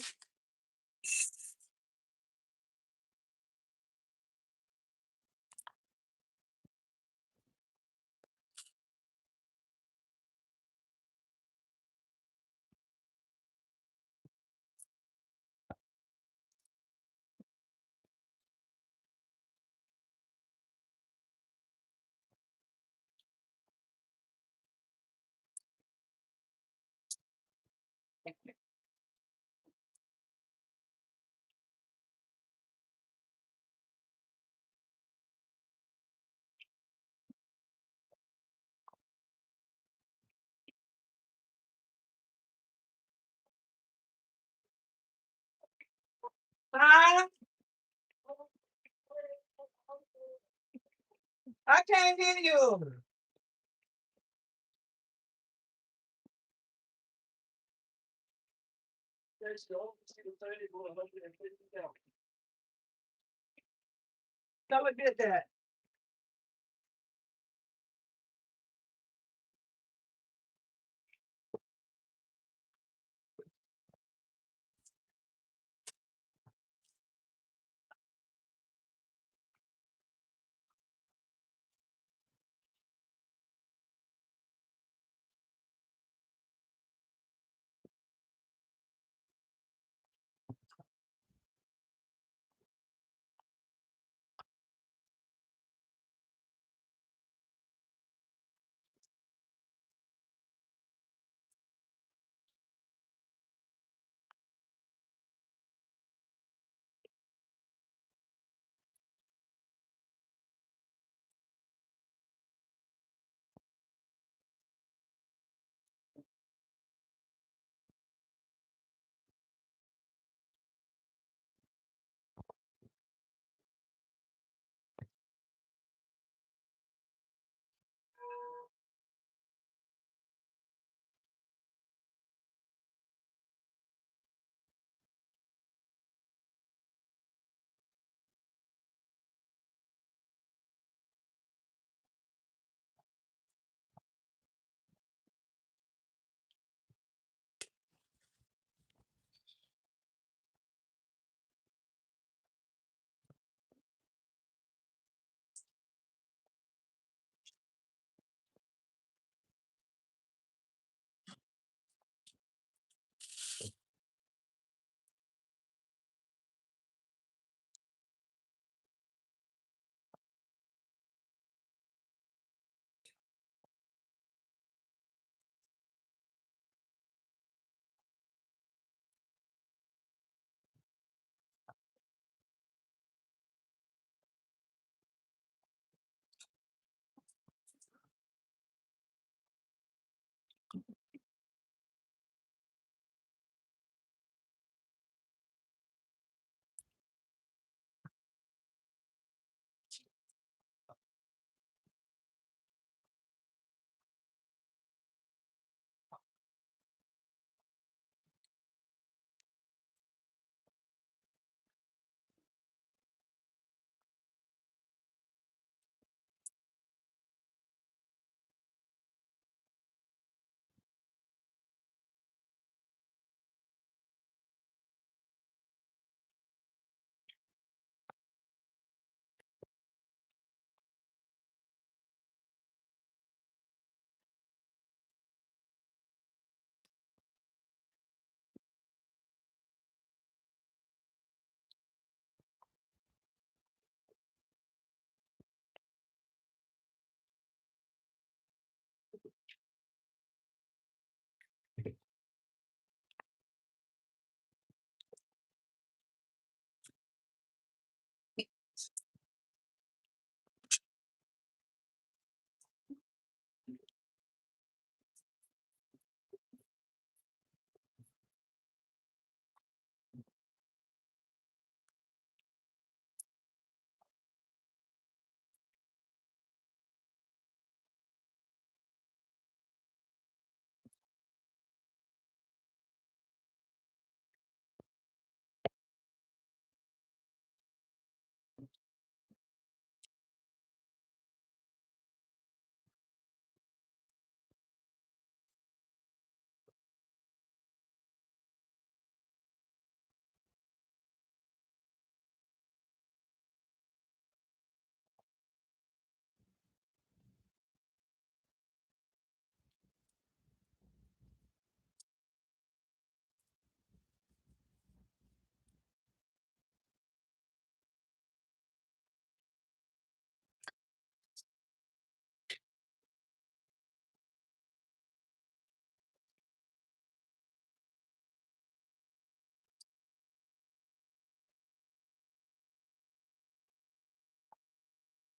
Huh? I can't hear you. Tell her did that.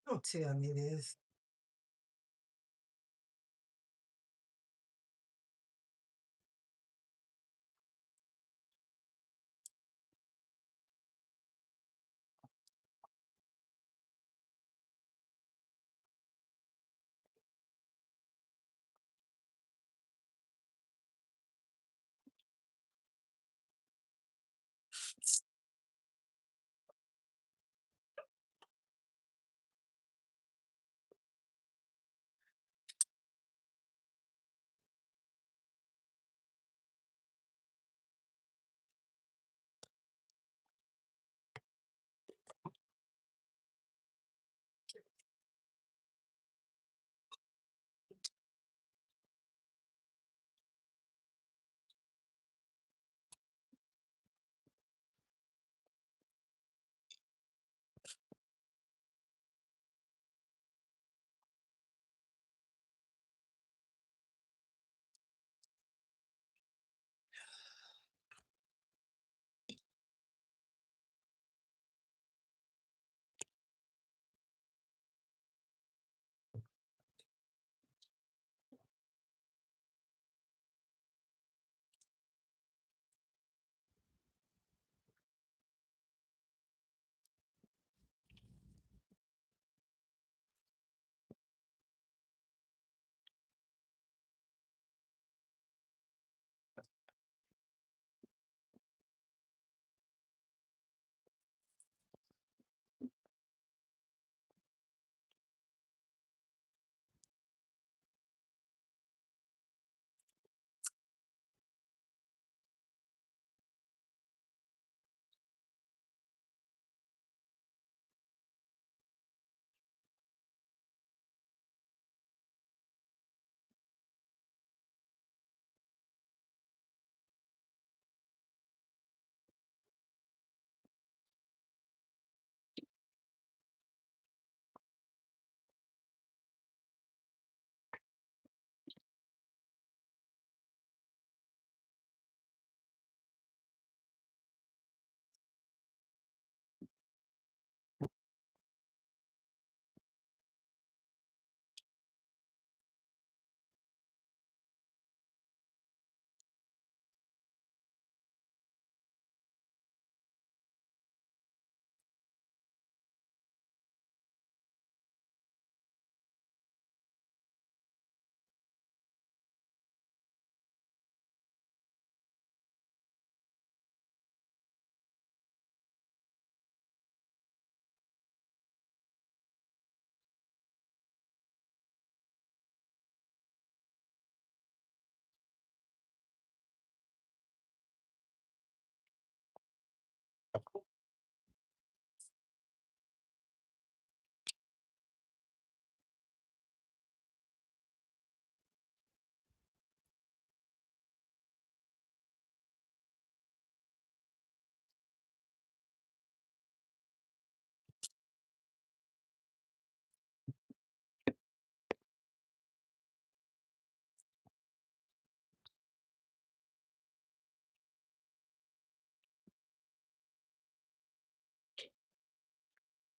Don't tell me this.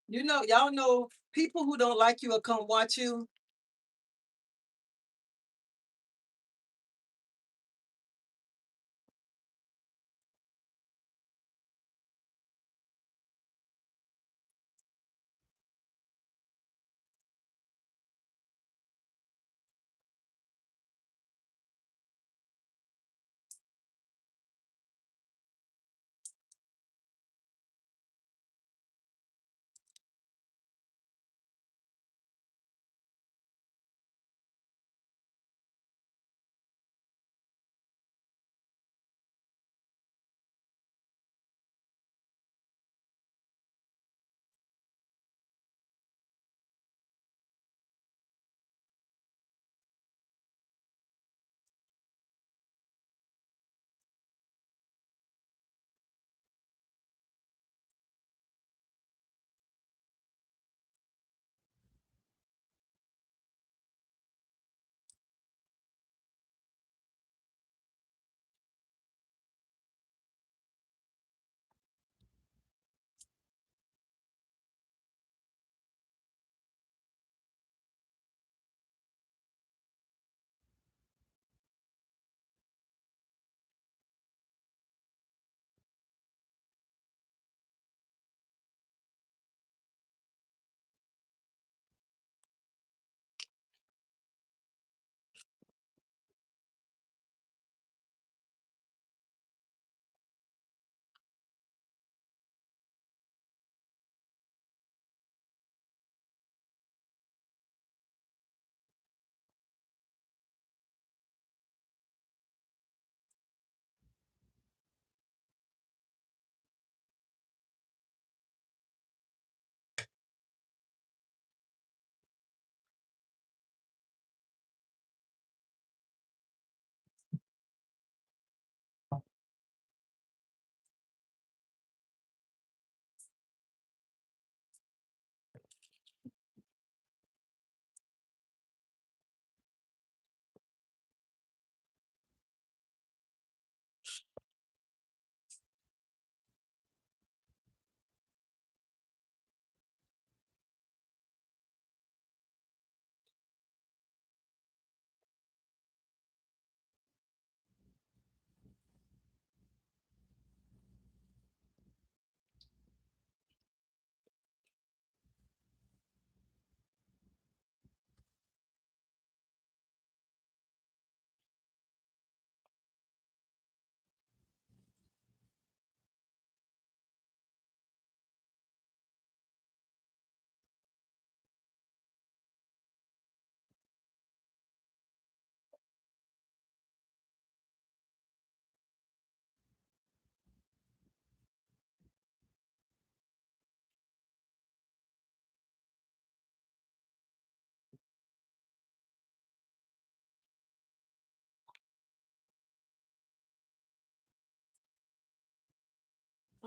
You know, y'all know people who don't like you will come watch you.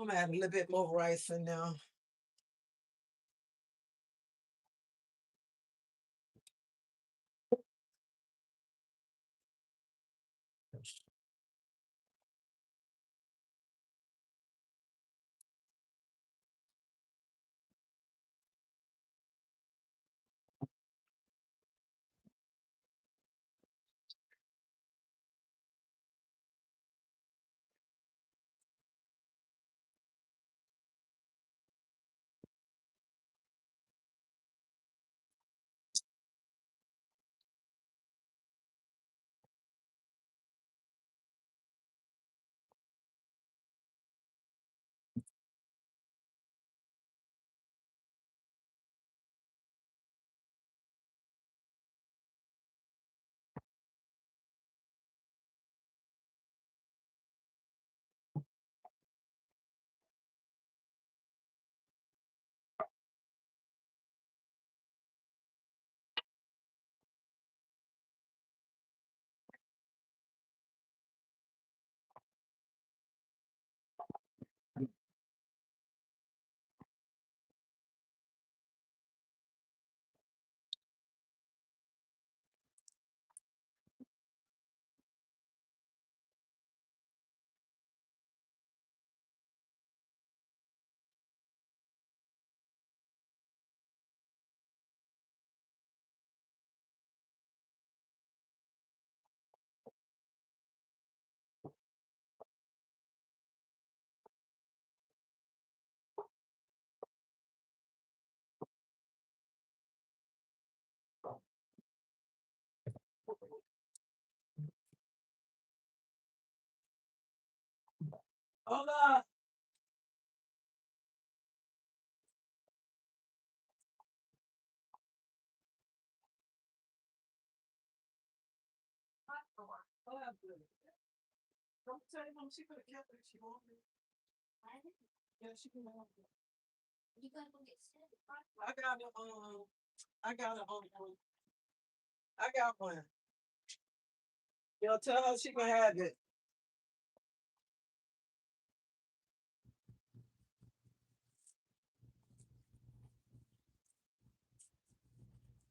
I'm gonna add a little bit more rice in now. Hold up. I'm tell you, she could have kept it if she wanted. Yeah, she can have it. You gotta go get set. I got it I got it on one. I got one. You know, tell her she can have it.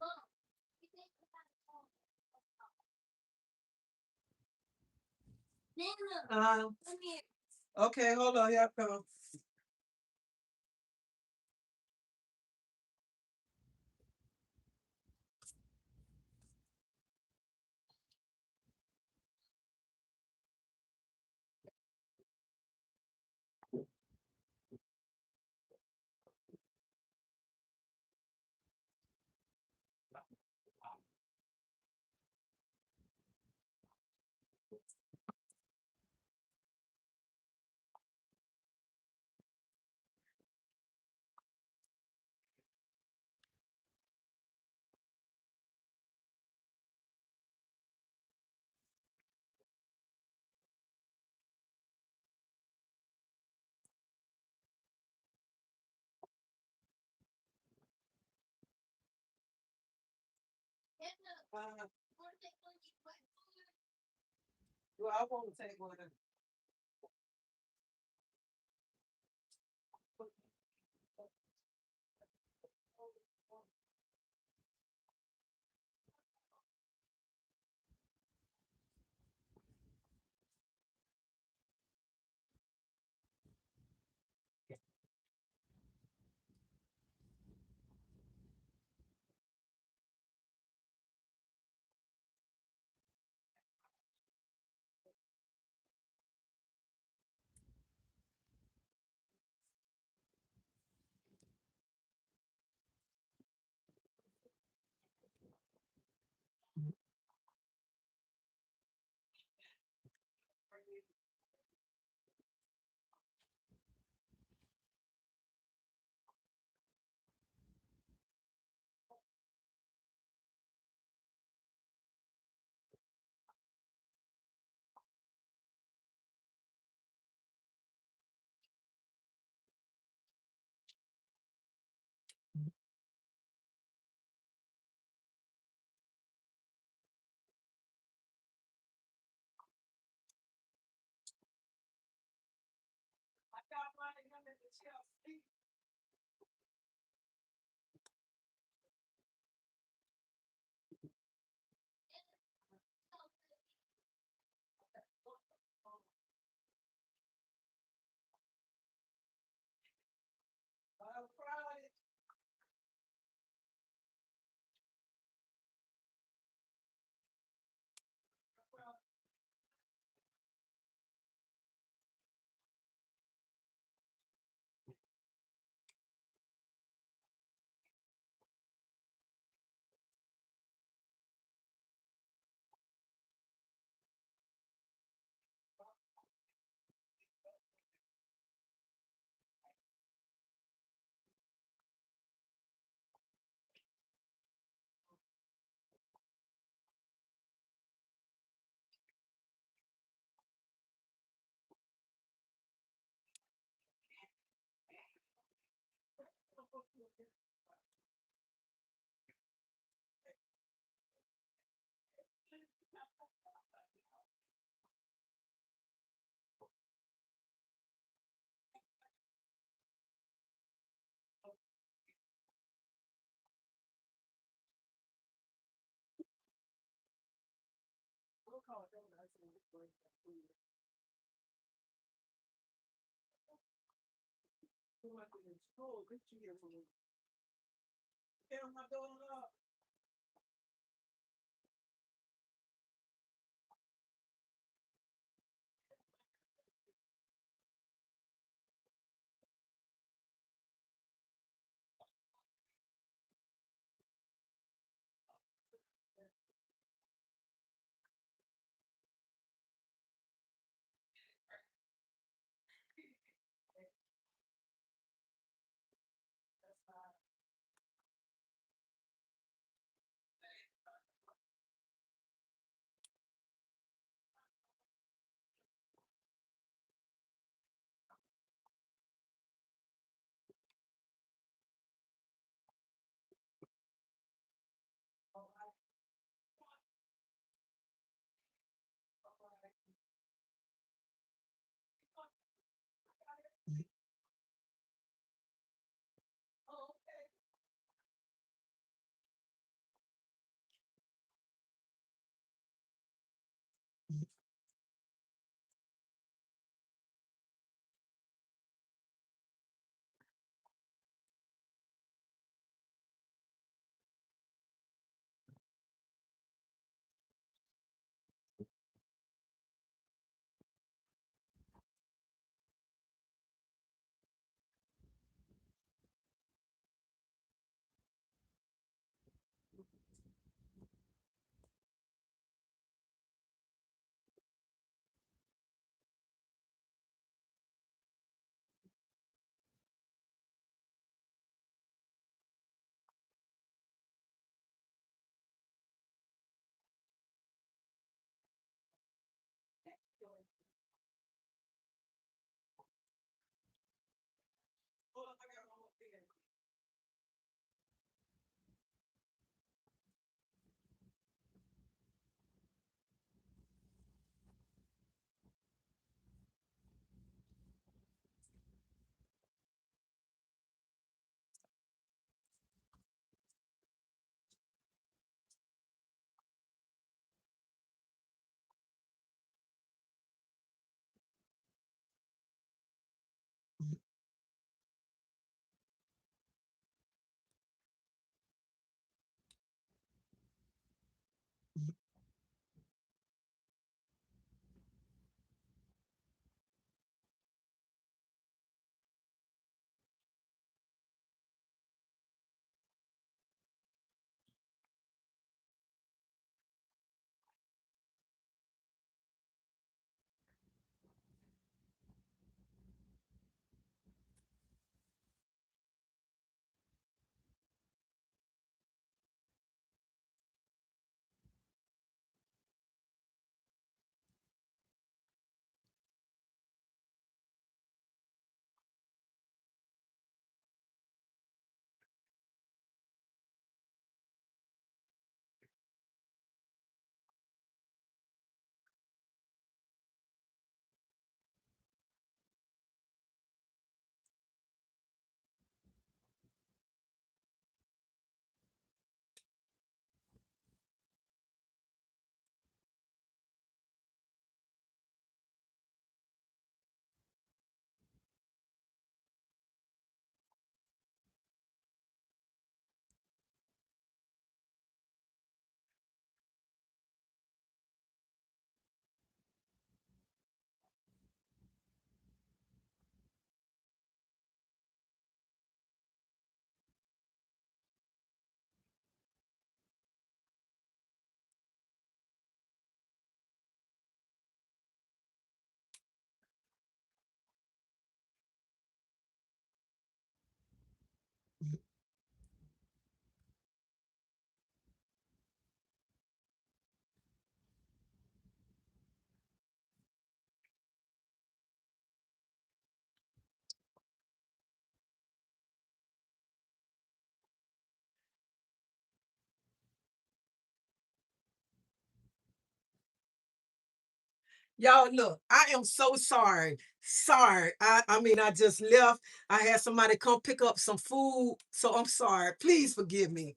Mom, you think about it. Nana, come here. Okay, hold on, here I come. Nana, wanna take one of these white food? Well, I want to take one. Y'all, look, I am so sorry. Sorry. I mean, I just left. I had somebody come pick up some food. So I'm sorry. Please forgive me.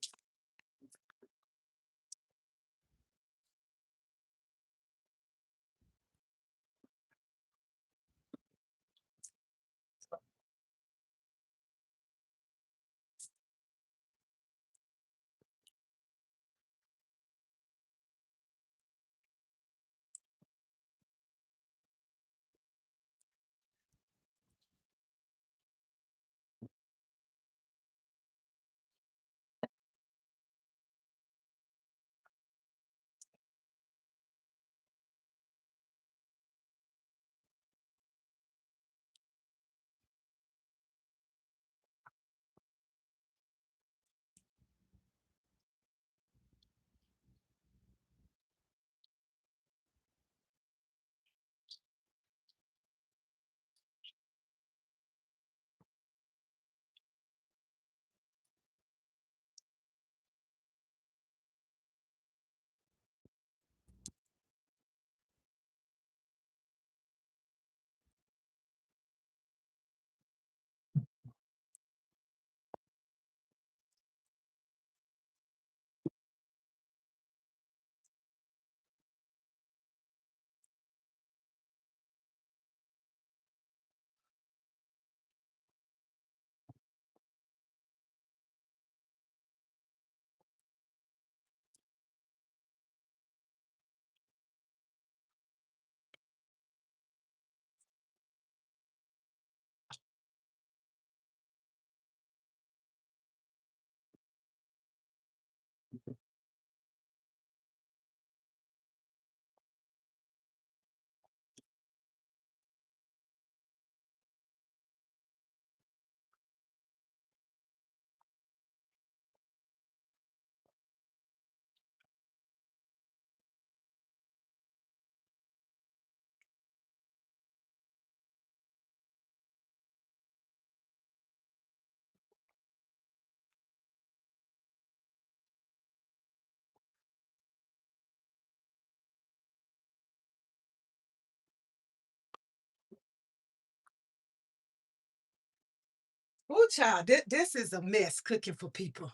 Oh, child, this is a mess cooking for people.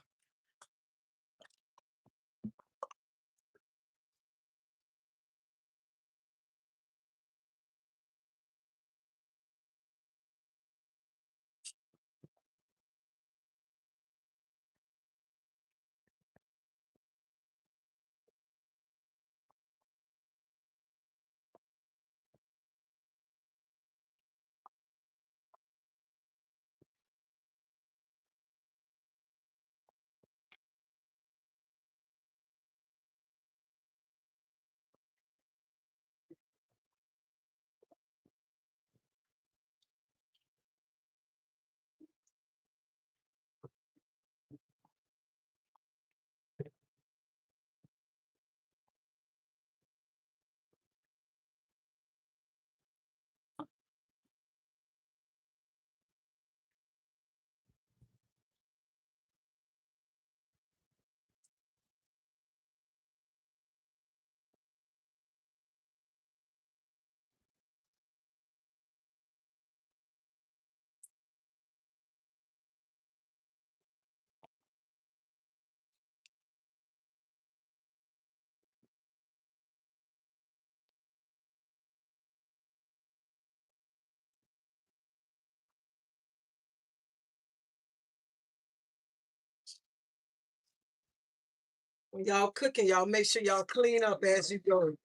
When y'all cooking, y'all make sure y'all clean up as you go.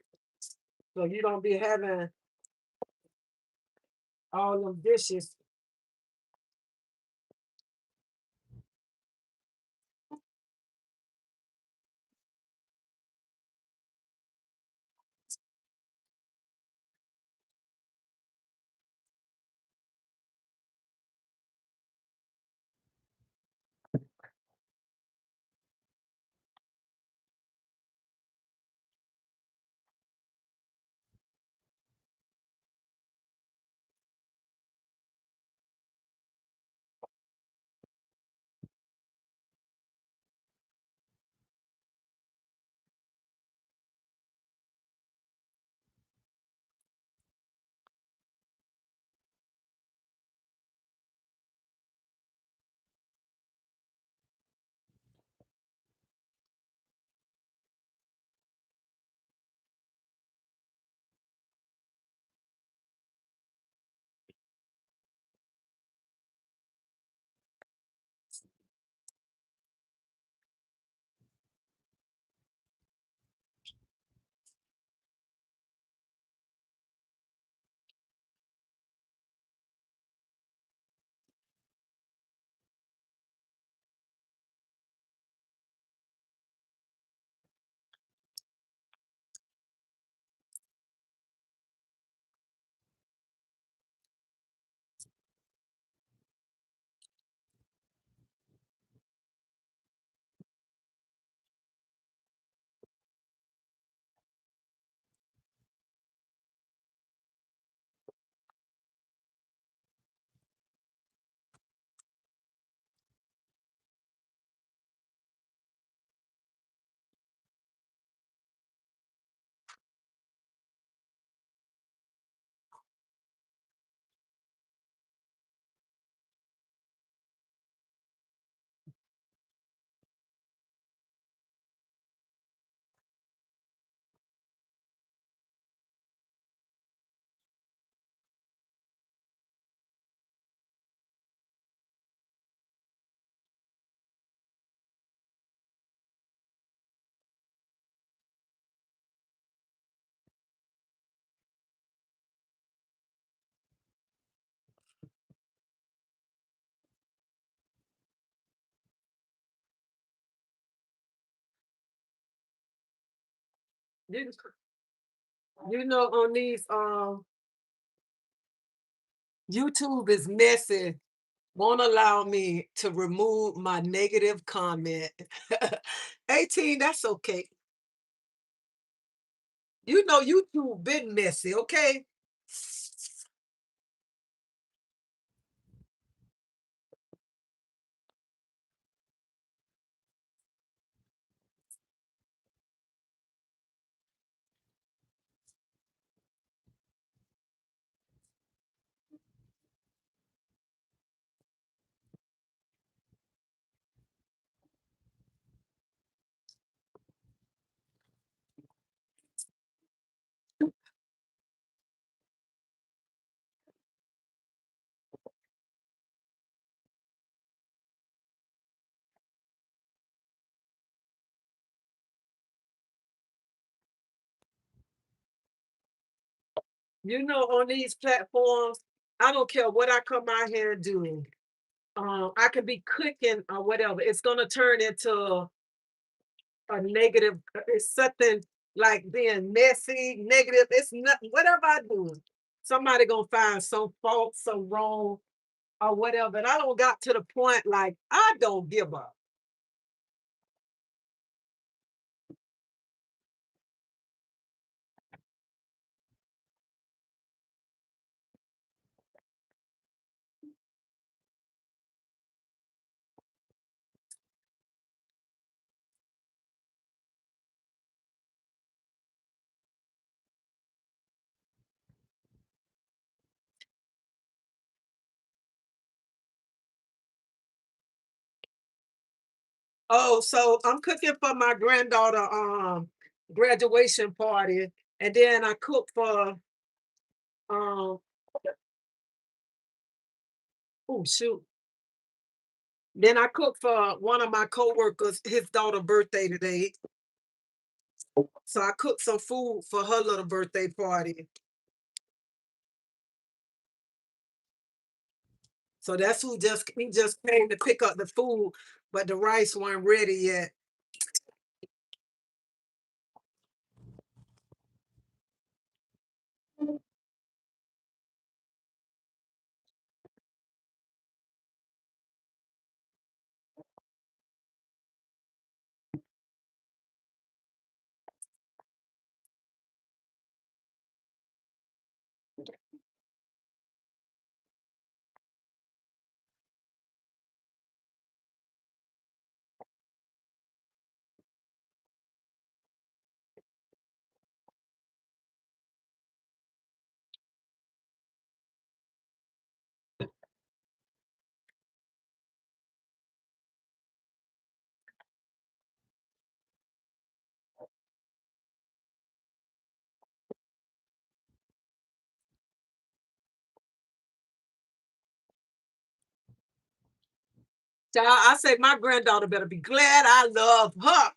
So you don't be having all them dishes. You, you know, on these YouTube is messy. Won't allow me to remove my negative comment. 18, that's okay. You know YouTube been messy, okay? You know, on these platforms, I don't care what I come out here and do. I can be cooking or whatever. It's gonna turn into a negative. It's something like being messy, negative. It's not whatever I do. Somebody gonna find some fault, some wrong, or whatever. And I don't got to the point like I don't give up. Oh, so I'm cooking for my granddaughter graduation party, and then I cook for um oh shoot. Then I cook for one of my coworkers, his daughter birthday today. So I cooked some food for her little birthday party. So that's who just he just came to pick up the food, but the rice weren't ready yet. So I say my granddaughter better be glad I love her.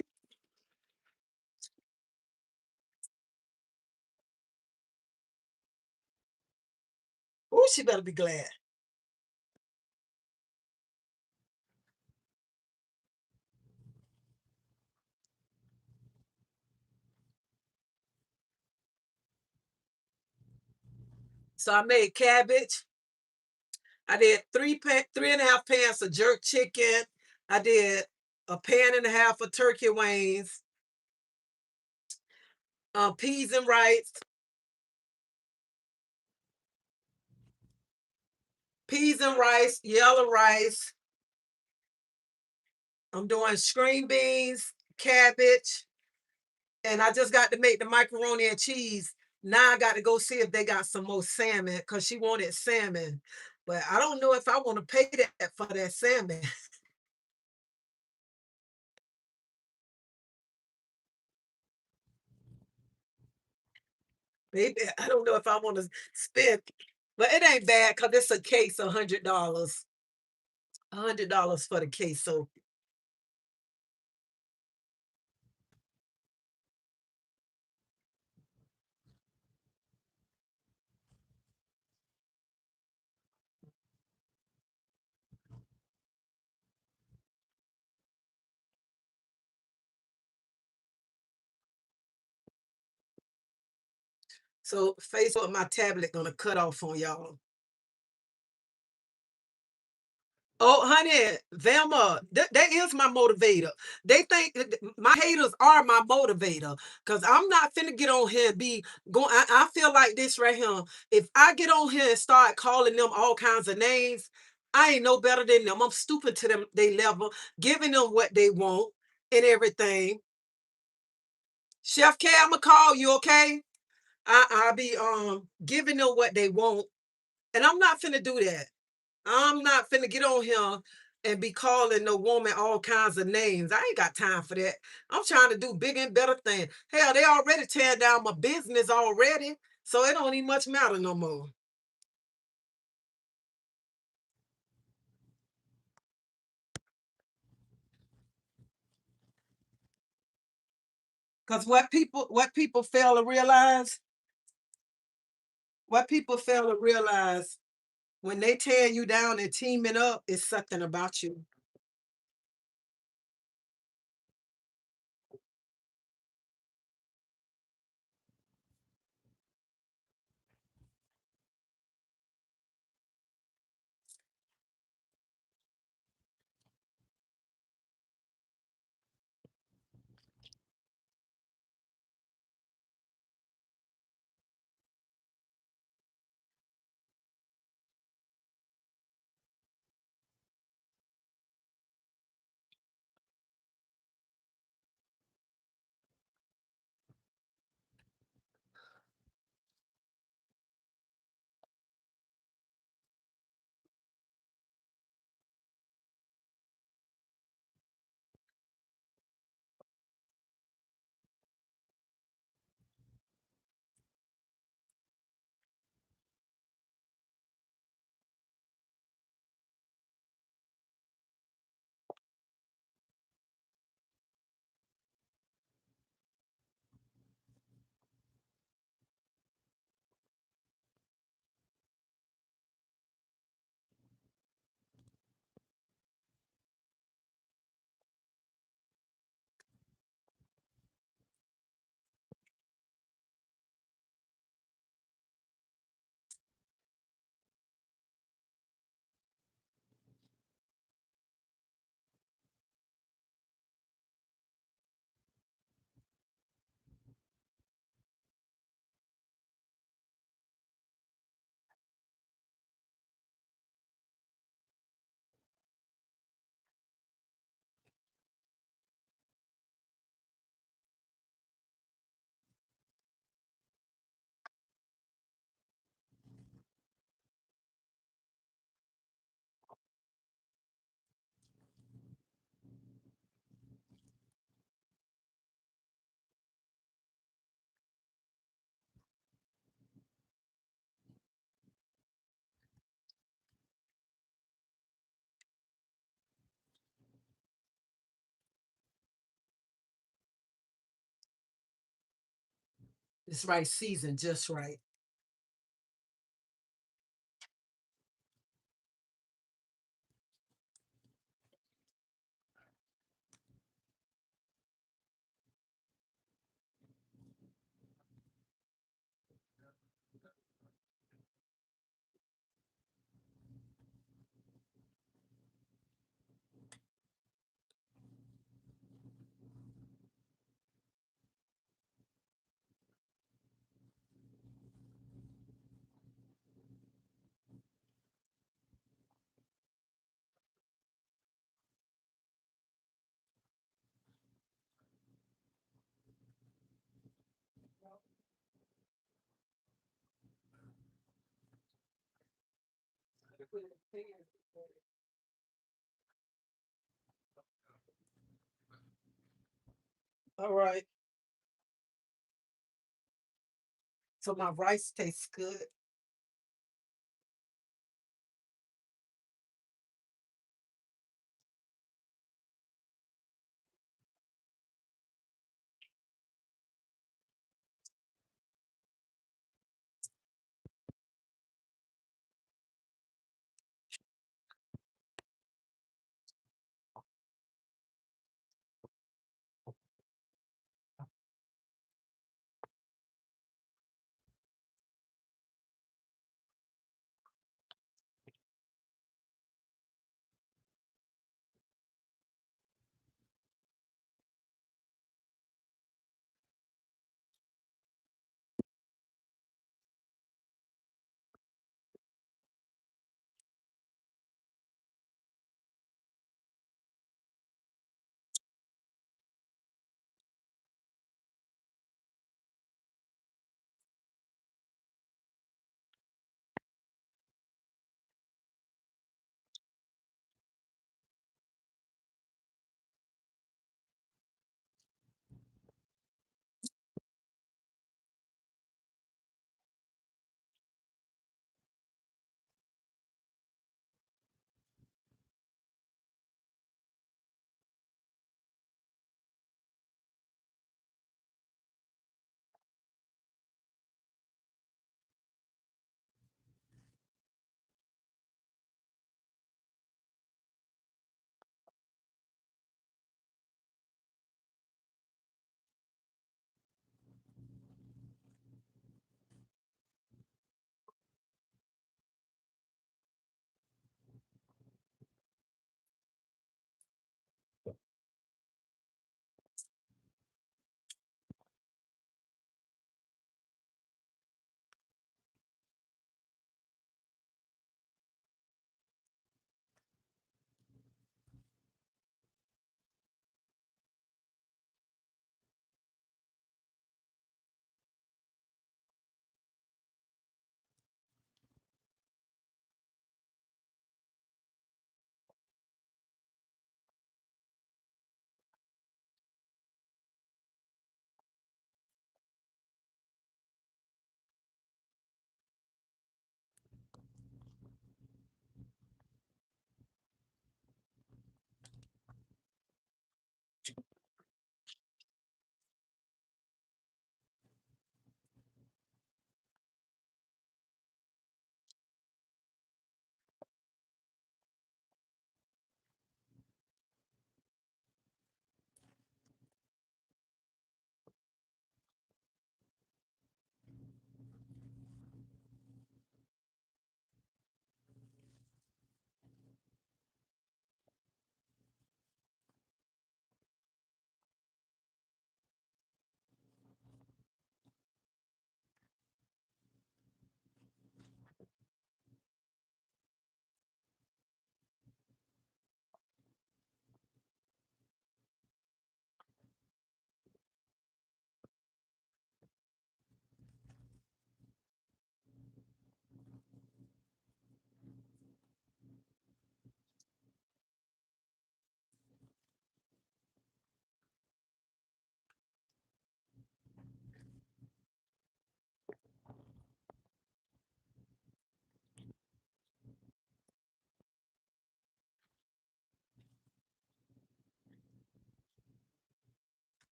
Oh, she better be glad. So I made cabbage. I did 3.5 pans of jerk chicken. I did a pan and a half of turkey wings, peas and rice, yellow rice. I'm doing string beans, cabbage, and I just got to make the macaroni and cheese. Now I got to go see if they got some more salmon because she wanted salmon. But I don't know if I want to pay that for that salmon. Maybe I don't know if I want to spend, but it ain't bad because it's a case of $100. $100 for the case. So So Facebook, my tablet gonna cut off on y'all. Oh, honey, Velma, that is my motivator. They think my haters are my motivator because I'm not finna get on here and be going. I feel like this right here. If I get on here and start calling them all kinds of names, I ain't no better than them. I'm stupid to them, they level, giving them what they want and everything. Chef K, I'ma call you, okay? I'll be giving them what they want. And I'm not finna do that. I'm not finna get on here and be calling no woman all kinds of names. I ain't got time for that. I'm trying to do bigger and better things. Hell, they already tearing down my business already, so it don't even much matter no more. Because what people fail to realize, when they tearing you down and teaming up, it's something about you. It's right season, just right. All right. So my rice tastes good.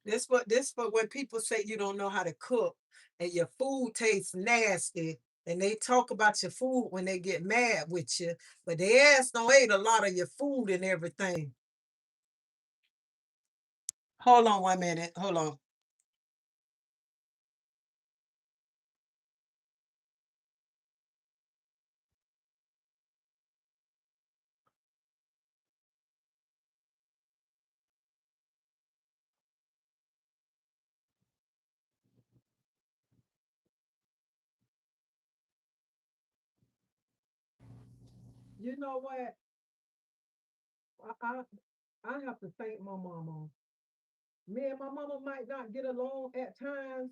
This for when people say you don't know how to cook and your food tastes nasty and they talk about your food when they get mad with you, but they ass don't eat a lot of your food and everything. Hold on 1 minute. Hold on. You know what? I I have to thank my mama. Me and my mama might not get along at times.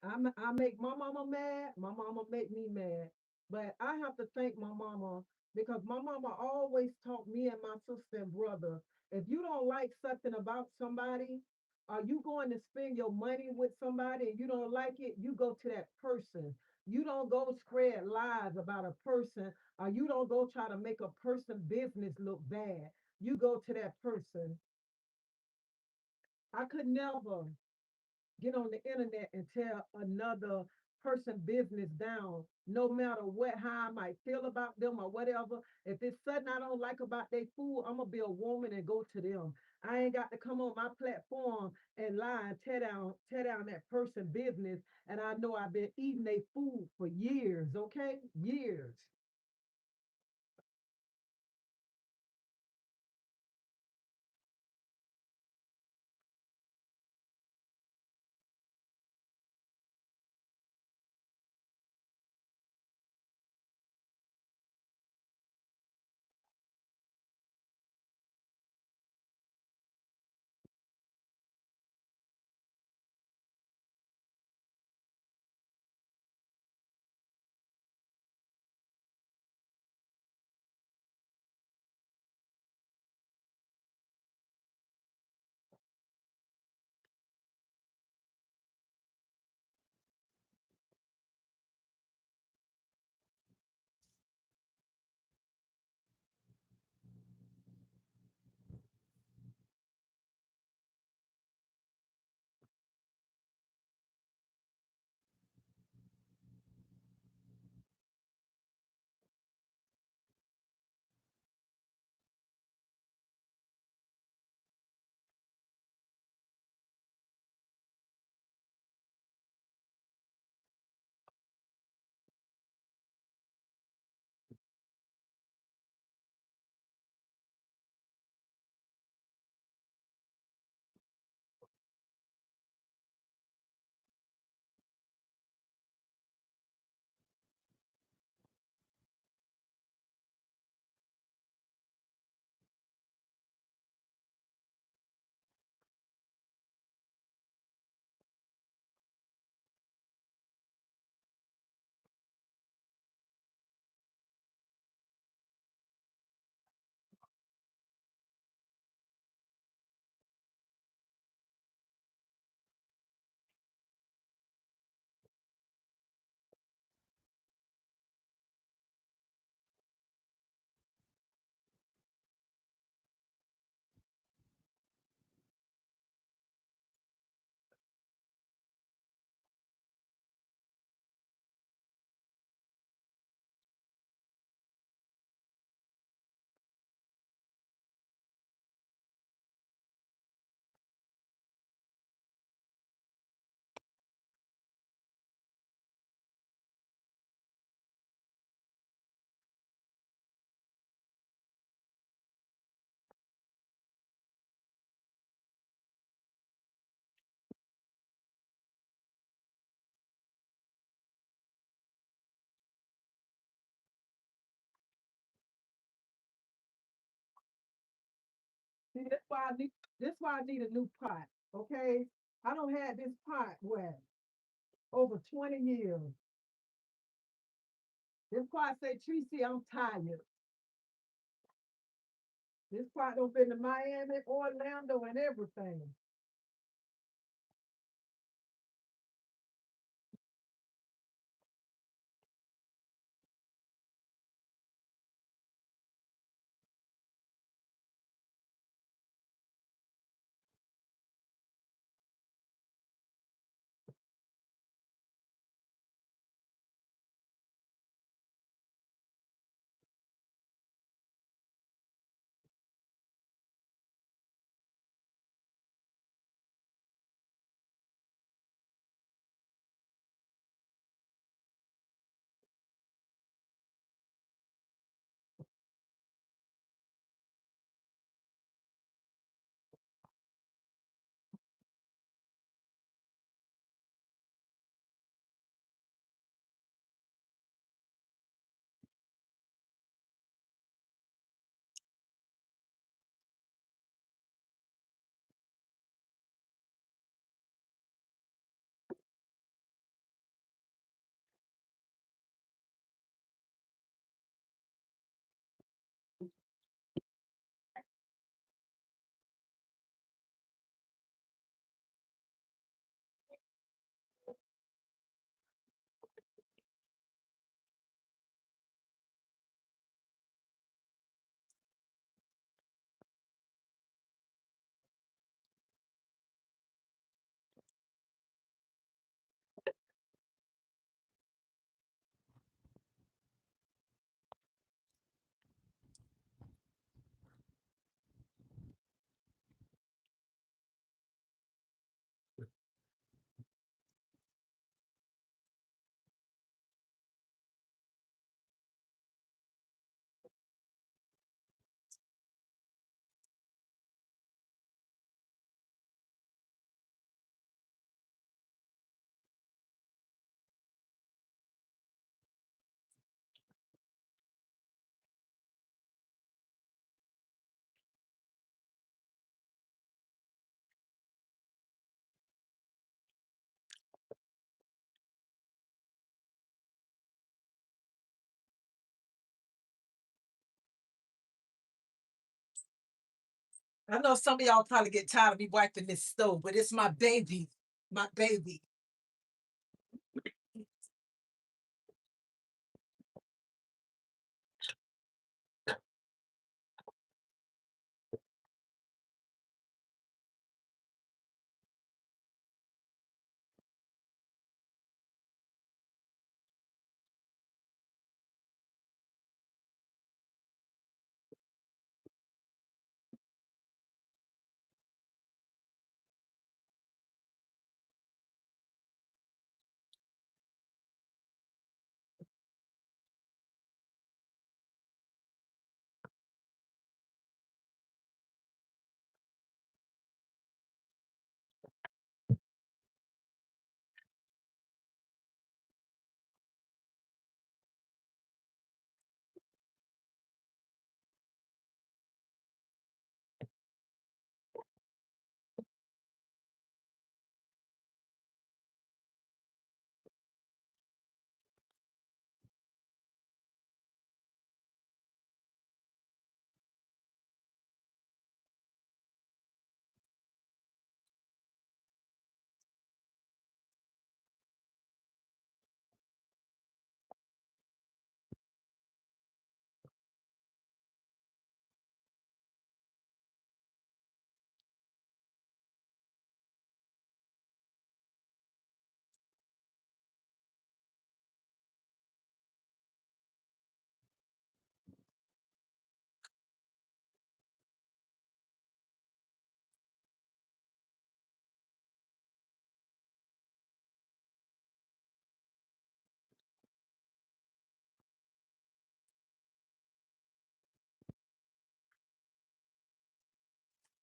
I make my mama mad. My mama make me mad. But I have to thank my mama because my mama always taught me and my sister and brother, if you don't like something about somebody, are you going to spend your money with somebody and you don't like it, you go to that person. You don't go spread lies about a person, or you don't go try to make a person business look bad. You go to that person. I could never get on the internet and tell another person business down, no matter what, how I might feel about them or whatever. If it's something I don't like about their food, I'm gonna be a woman and go to them. I ain't got to come on my platform and lie and tear down that person business. And I know I've been eating their food for years, okay? Years. See, this why I need a new pot. Okay. I don't have this pot what over 20 years. This pot say, Treacy, I'm tired. This pot done been to Miami, Orlando, and everything. I know some of y'all probably get tired of me wiping this stove, but it's my baby. My baby.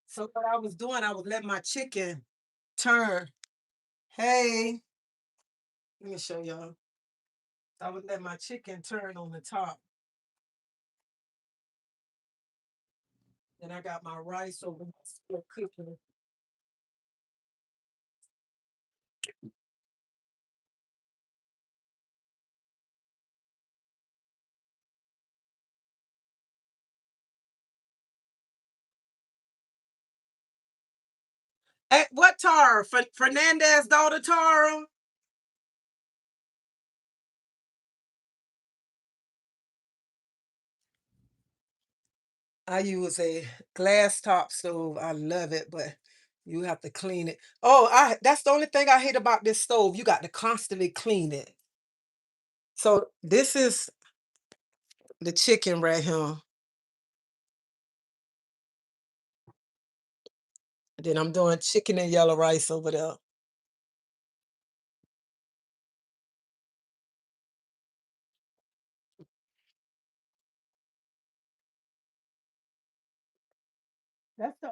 So what I was doing, I was letting my chicken turn. Hey, let me show y'all. I would let my chicken turn on the top. Then I got my rice over here still cooking. Hey, what Tara? Fernandez's daughter Tara? I use a glass top stove. I love it, but you have to clean it. Oh, that's the only thing I hate about this stove. You got to constantly clean it. So this is the chicken right here. Then I'm doing chicken and yellow rice over there. That's the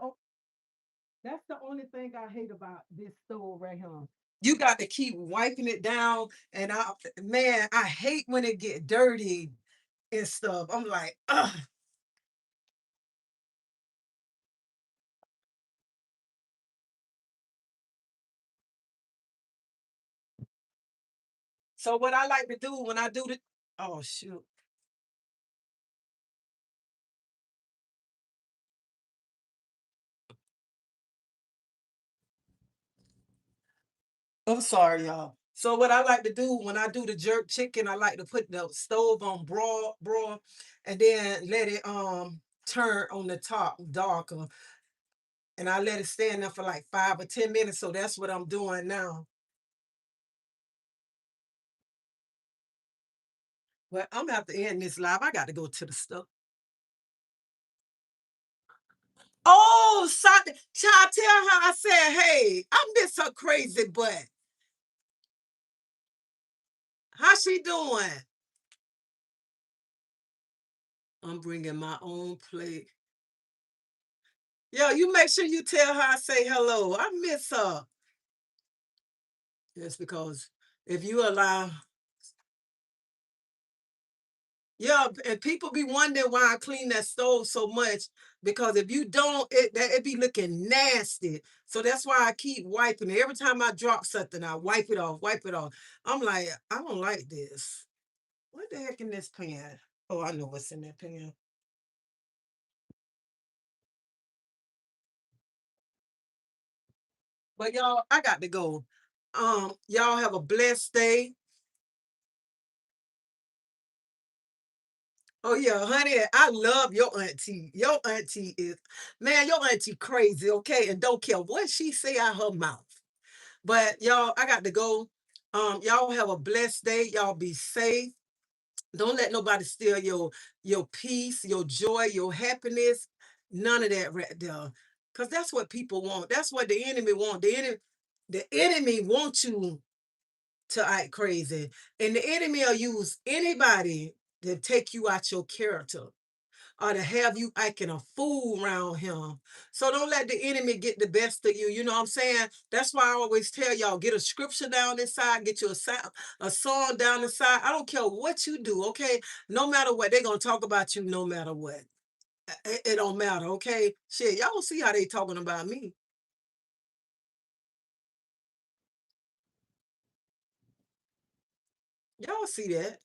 that's the only thing I hate about this stove right here. You got to keep wiping it down, and man, I hate when it get dirty and stuff. I'm like, ugh. So what I like to do when I do the, oh shoot. I'm sorry, y'all. So what I like to do when I do the jerk chicken, I like to put the stove on broil, and then let it turn on the top darker. And I let it stand there for like 5 or 10 minutes. So that's what I'm doing now. Well, I'm gonna have to end this live. I got to go to the stuff. Oh, something. Child, tell her I said, hey, I miss her crazy butt. How she doing? I'm bringing my own plate. Yo, you make sure you tell her I say hello. I miss her. It's because if you allow, yeah, and people be wondering why I clean that stove so much. Because if you don't, it be looking nasty. So that's why I keep wiping it. Every time I drop something, I wipe it off, wipe it off. I'm like, I don't like this. What the heck in this pan? Oh, I know what's in that pan. But y'all, I got to go. Y'all have a blessed day. Oh yeah, honey, I love your auntie. Your auntie is, man, your auntie crazy, okay? And don't care what she say out her mouth. But y'all, I got to go. Y'all have a blessed day. Y'all be safe. Don't let nobody steal your peace, your joy, your happiness. None of that right there. Because that's what people want. That's what the enemy want. The enemy wants you to act crazy. And the enemy will use anybody to take you out your character or to have you acting a fool around him. So don't let the enemy get the best of you. You know what I'm saying? That's why I always tell y'all, get a scripture down inside, get you a song down inside. I don't care what you do, okay? No matter what, they're going to talk about you no matter what. It don't matter, okay? Shit, y'all see how they talking about me. Y'all see that.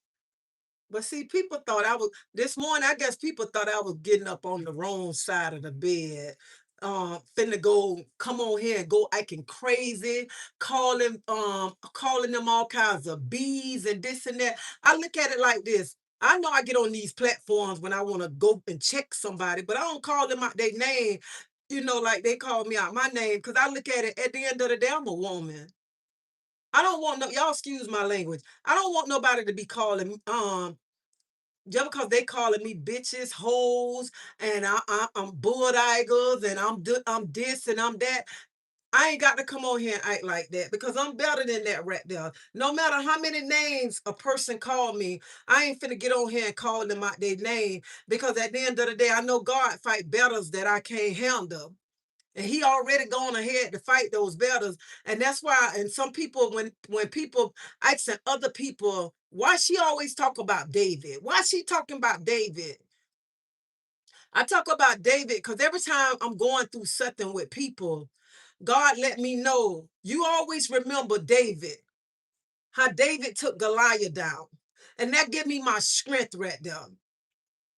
But see, people thought I was, this morning, I guess people thought I was getting up on the wrong side of the bed. Finna go, come on here and go acting crazy, calling them all kinds of bees and this and that. I look at it like this. I know I get on these platforms when I want to go and check somebody, but I don't call them out their name, like they call me out my name, because I look at it at the end of the day, I'm a woman. I don't want no, y'all excuse my language. I don't want nobody to be calling just because they calling me bitches, hoes, and I'm bulldaggers, and I'm this and I'm that. I ain't got to come on here and act like that because I'm better than that right there. No matter how many names a person call me, I ain't finna get on here and call them out their name, because at the end of the day, I know God fight battles that I can't handle. And he already gone ahead to fight those battles. And that's why, and some people, when people asking other people, why she always talk about David? Why she talking about David? I talk about David because every time I'm going through something with people, God let me know, you always remember David, how David took Goliath down. And that give me my strength right there.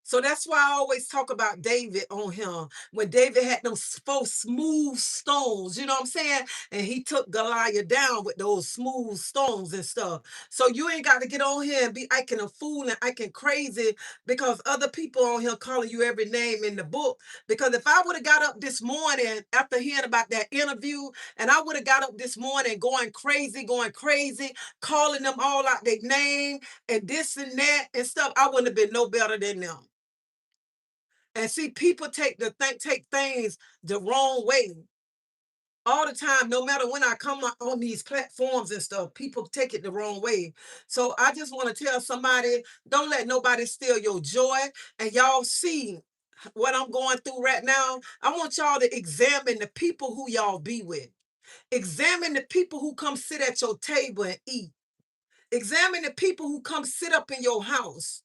So that's why I always talk about David on him. When David had those four smooth stones, you know what I'm saying? And he took Goliath down with those smooth stones and stuff. So you ain't got to get on here and be acting a fool and acting crazy because other people on here calling you every name in the book. Because if I would have got up this morning after hearing about that interview, and I would have got up this morning going crazy, calling them all out their name and this and that and stuff, I wouldn't have been no better than them. And see, people take things the wrong way all the time. No matter when I come on these platforms and stuff, people take it the wrong way. So I just want to tell somebody, don't let nobody steal your joy. And y'all see what I'm going through right now. I want y'all to examine the people who y'all be with. Examine the people who come sit at your table and eat. Examine the people who come sit up in your house,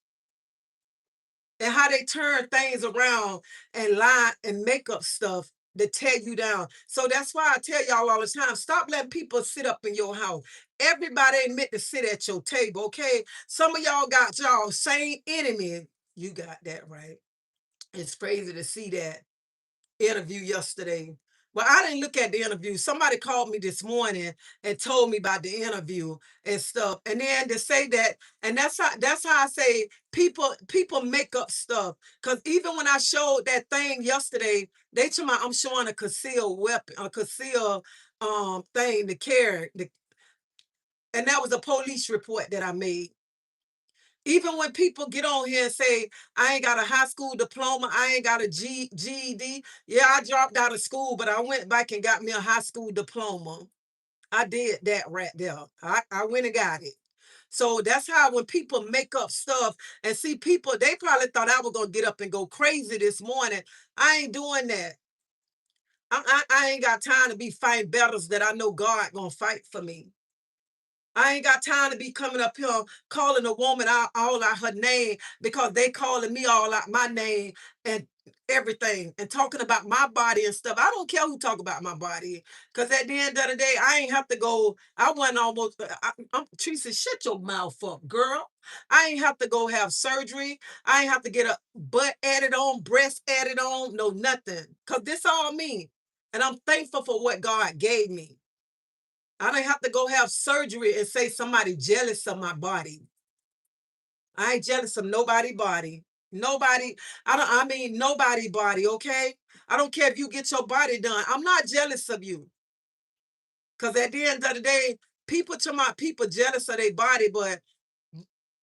and how they turn things around and lie and make up stuff to tear you down. So that's why I tell y'all all the time, stop letting people sit up in your house. Everybody ain't meant to sit at your table, okay? Some of y'all got y'all same enemy. You got that right. It's crazy to see that interview yesterday. Well, I didn't look at the interview. Somebody called me this morning and told me about the interview and stuff. And then to say that, and that's how I say people make up stuff. Because even when I showed that thing yesterday, they told me I'm showing a concealed weapon, a concealed thing to carry. And that was a police report that I made. Even when people get on here and say, I ain't got a high school diploma, I ain't got a GED. Yeah, I dropped out of school, but I went back and got me a high school diploma. I did that right there. I went and got it. So that's how when people make up stuff and see people, they probably thought I was going to get up and go crazy this morning. I ain't doing that. I ain't got time to be fighting battles that I know God going to fight for me. I ain't got time to be coming up here calling a woman all out her name because they calling me all out my name and everything and talking about my body and stuff. I don't care who talk about my body, because at the end of the day, I ain't have to go. I wasn't almost. I'm Teresa. Shut your mouth up, girl. I ain't have to go have surgery. I ain't have to get a butt added on, breast added on, no nothing. Cause this all me, and I'm thankful for what God gave me. I don't have to go have surgery and say somebody jealous of my body. I ain't jealous of nobody body. Nobody, I mean nobody body, okay? I don't care if you get your body done. I'm not jealous of you. Cause at the end of the day, people jealous of their body, but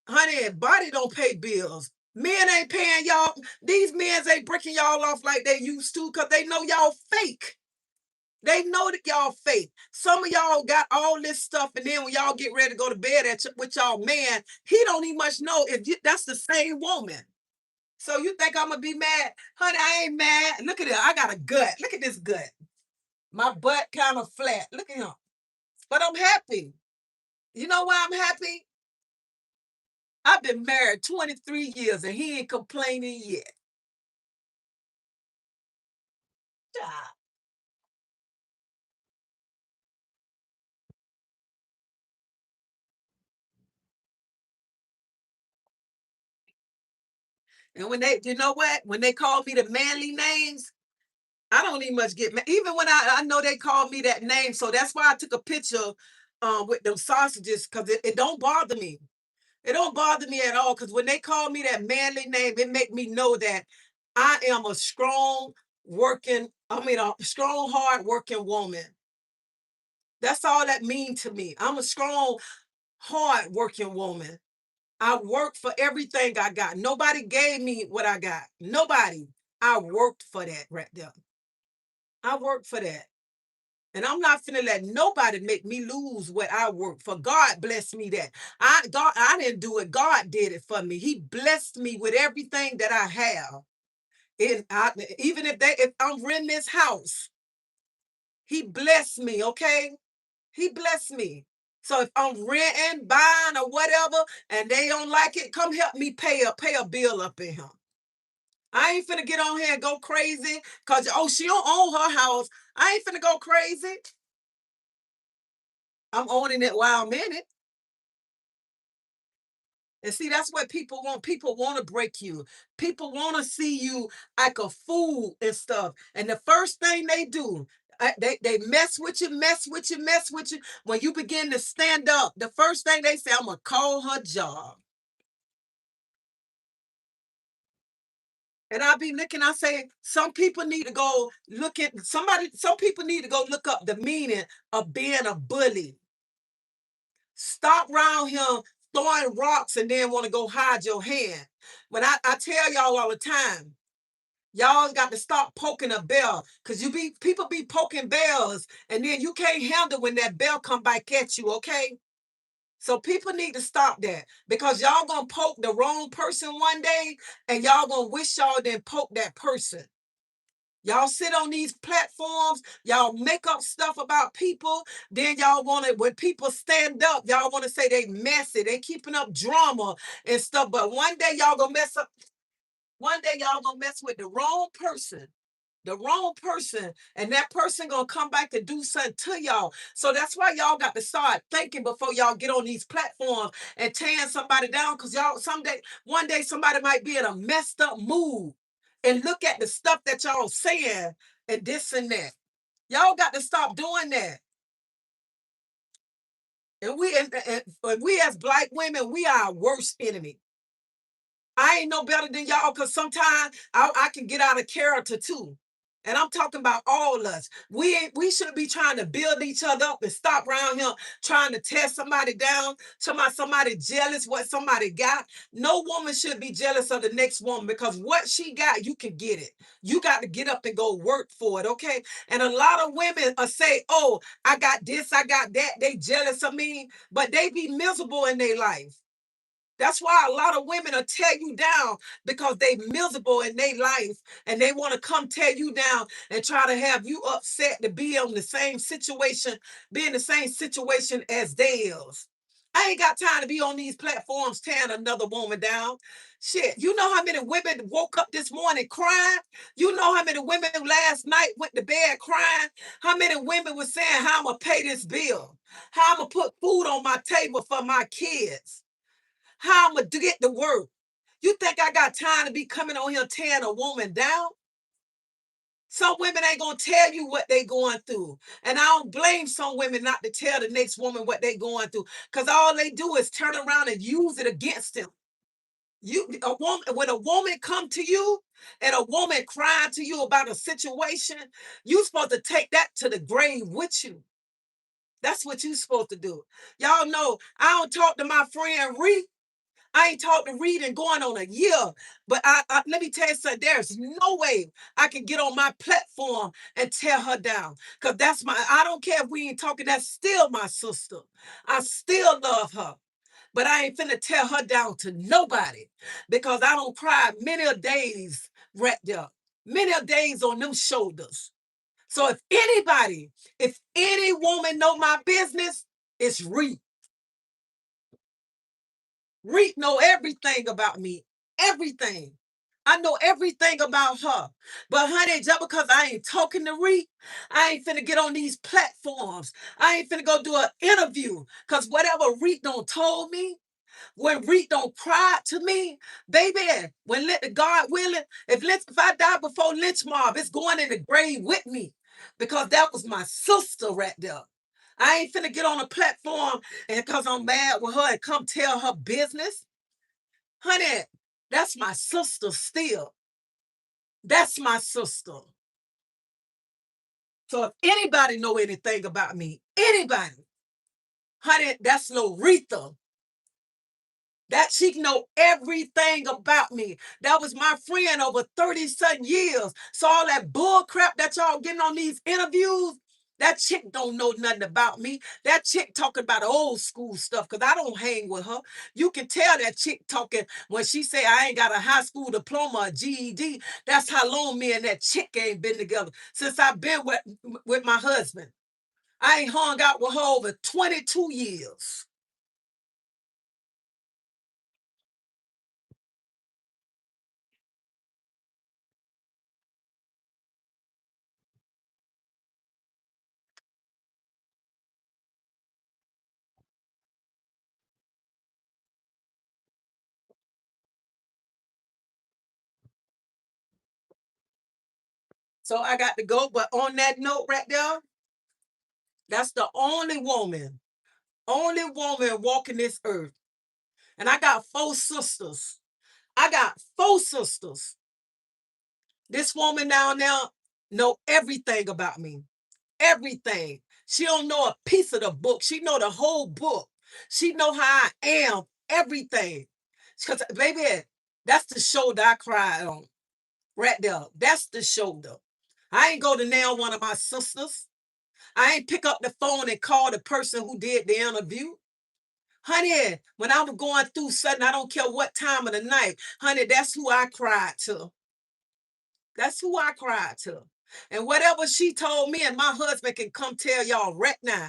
honey, body don't pay bills. Men ain't paying y'all. These men ain't breaking y'all off like they used to because they know y'all fake. They know that y'all fake. Some of y'all got all this stuff, and then when y'all get ready to go to bed with y'all man, he don't even much know if that's the same woman. So you think I'm gonna be mad? Honey, I ain't mad. Look at it. I got a gut. Look at this gut. My butt kind of flat. Look at him. But I'm happy. You know why I'm happy? I've been married 23 years and he ain't complaining yet. Ah. And when they, you know what? When they call me the manly names, I don't even much get mad. Even when I know they call me that name. So that's why I took a picture with them sausages, because it don't bother me. It don't bother me at all, because when they call me that manly name, it make me know that I am a strong, a strong, hard working woman. That's all that means to me. I'm a strong, hard working woman. I worked for everything I got. Nobody gave me what I got. Nobody. I worked for that right there. I worked for that. And I'm not finna let nobody make me lose what I worked for. God blessed me that. I didn't do it. God did it for me. He blessed me with everything that I have. Even if I'm renting this house, he blessed me, okay? He blessed me. So if I'm renting, buying, or whatever, and they don't like it, come help me pay a bill up in here. I ain't finna get on here and go crazy because, oh, she don't own her house. I ain't finna go crazy. I'm owning it while I'm in it. And see, that's what people want. People want to break you. People want to see you like a fool and stuff. And the first thing they do, they mess with you, mess with you, mess with you. When you begin to stand up, the first thing they say, I'm going to call her job. And I'll be looking, I say, some people need to go look at some people need to go look up the meaning of being a bully. Stop around here throwing rocks and then want to go hide your hand. But I tell y'all all the time, y'all got to stop poking a bell, because people be poking bells and then you can't handle when that bell come back at you, okay? So people need to stop that, because y'all gonna poke the wrong person one day and y'all gonna wish y'all didn't poke that person. Y'all sit on these platforms, y'all make up stuff about people, then y'all want to, when people stand up, y'all want to say they messy, they keeping up drama and stuff. But one day y'all gonna mess with the wrong person. The wrong person, and that person gonna come back to do something to y'all. So that's why y'all got to start thinking before y'all get on these platforms and tearing somebody down, because y'all one day somebody might be in a messed up mood and look at the stuff that y'all saying and this and that. Y'all got to stop doing that. And we as Black women, we are our worst enemy. I ain't no better than y'all, because sometimes I can get out of character too. And I'm talking about all us. We should be trying to build each other up and stop around here trying to tear somebody down, somebody jealous what somebody got. No woman should be jealous of the next woman, because what she got, you can get it. You got to get up and go work for it, okay? And a lot of women say, oh, I got this, I got that. They jealous of me, but they be miserable in their life. That's why a lot of women will tear you down, because they miserable in their life and they want to come tear you down and try to have you upset to be in the same situation, as theirs. I ain't got time to be on these platforms tearing another woman down. Shit, you know how many women woke up this morning crying? You know how many women last night went to bed crying? How many women were saying, how I'm going to pay this bill? How I'm going to put food on my table for my kids? How I'm going to get to work? You think I got time to be coming on here tearing a woman down? Some women ain't gonna tell you what they going through. And I don't blame some women not to tell the next woman what they going through, because all they do is turn around and use it against them. When a woman come to you and a woman crying to you about a situation, you supposed to take that to the grave with you. That's what you supposed to do. Y'all know I don't talk to my friend Reed. I ain't talked to Reed in going on a year, but let me tell you something. There's no way I can get on my platform and tear her down, because I don't care if we ain't talking, that's still my sister. I still love her, but I ain't finna tear her down to nobody, because I don't cry many a days right there, many a days on them shoulders. So if any woman know my business, it's Reed. Reed know everything about me. Everything. I know everything about her. But honey, just because I ain't talking to Reed, I ain't finna get on these platforms. I ain't finna go do an interview. Because whatever Reed don't told me, when Reed don't cry to me, baby, when God willing, if I die before lynch mob, it's going in the grave with me. Because that was my sister right there. I ain't finna get on a platform and because I'm mad with her and come tell her business. Honey, that's my sister still. That's my sister. So if anybody know anything about me, anybody, honey, that's Loretha. That she know everything about me. That was my friend over 30-something years. So all that bull crap that y'all getting on these interviews, that chick don't know nothing about me. That chick talking about old school stuff, because I don't hang with her. You can tell that chick talking when she say I ain't got a high school diploma or GED. That's how long me and that chick ain't been together, since I've been with my husband. I ain't hung out with her over 22 years. So I got to go. But on that note right there, that's the only woman walking this earth. And I got 4 sisters. I got 4 sisters. This woman down there know everything about me. Everything. She don't know a piece of the book. She know the whole book. She know how I am. Everything. Because, baby, that's the shoulder I cried on. Right there. That's the shoulder. I ain't go to nail one of my sisters. I ain't pick up the phone and call the person who did the interview. Honey, when I was going through something, I don't care what time of the night, honey, that's who I cried to. That's who I cried to. And whatever she told me, and my husband can come tell y'all right now,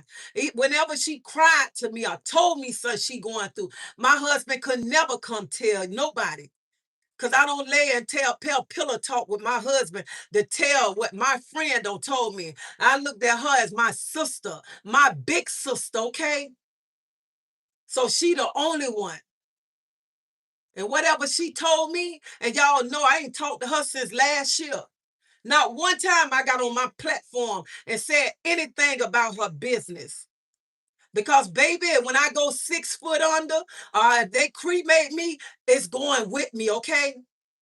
whenever she cried to me or told me something she going through, my husband could never come tell nobody. Because I don't lay and pillow talk with my husband to tell what my friend don't told me. I looked at her as my sister, my big sister, okay? So she the only one. And whatever she told me, and y'all know I ain't talked to her since last year. Not one time I got on my platform and said anything about her business. Because, baby, when I go 6 foot under, if they cremate me, it's going with me, okay?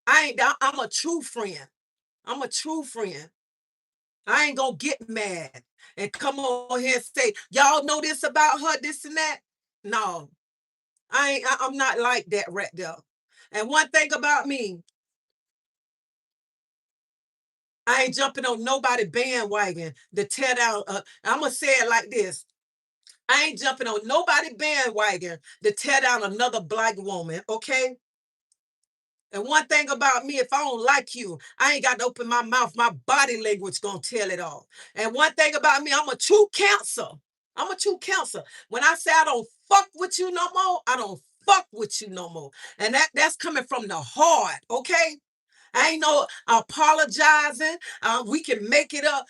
I'm a true friend. I'm a true friend. I ain't gonna get mad and come on here and say, y'all know this about her, this and that. No, I'm not like that right there. And one thing about me, I ain't jumping on nobody bandwagon to tear down. I'm gonna say it like this. I ain't jumping on nobody bandwagon to tear down another black woman, okay? And one thing about me, if I don't like you, I ain't got to open my mouth. My body language gonna tell it all. And one thing about me, I'm a true Cancer. I'm a true Cancer. When I say I don't fuck with you no more, I don't fuck with you no more. And that's coming from the heart, okay? I ain't no apologizing. We can make it up.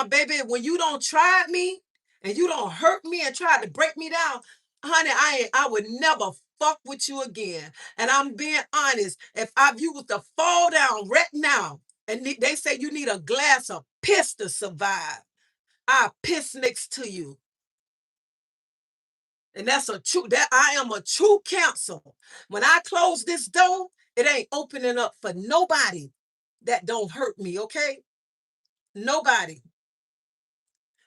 Baby, when you don't try me and you don't hurt me and try to break me down, honey, I would never fuck with you again. And I'm being honest. If you was to fall down right now, And they say you need a glass of piss to survive. I piss next to you. And that's a true, that I am a true Cancer. When I close this door, it ain't opening up for nobody that don't hurt me, okay? Nobody.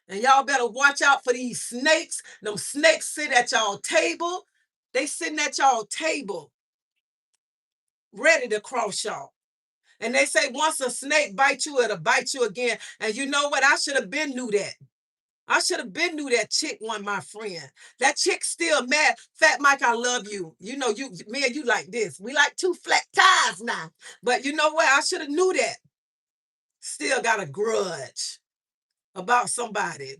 And y'all better watch out for these snakes. Them snakes sit at y'all table. They sitting at y'all table, ready to cross y'all. And they say once a snake bites you, it'll bite you again. And you know what? I should have been knew that. I should have been knew that chick wasn't my friend. That chick still mad. Fat Mike, I love you. You know, me and you like this. We like two flat tires now. But you know what? I should have knew that. Still got a grudge about somebody.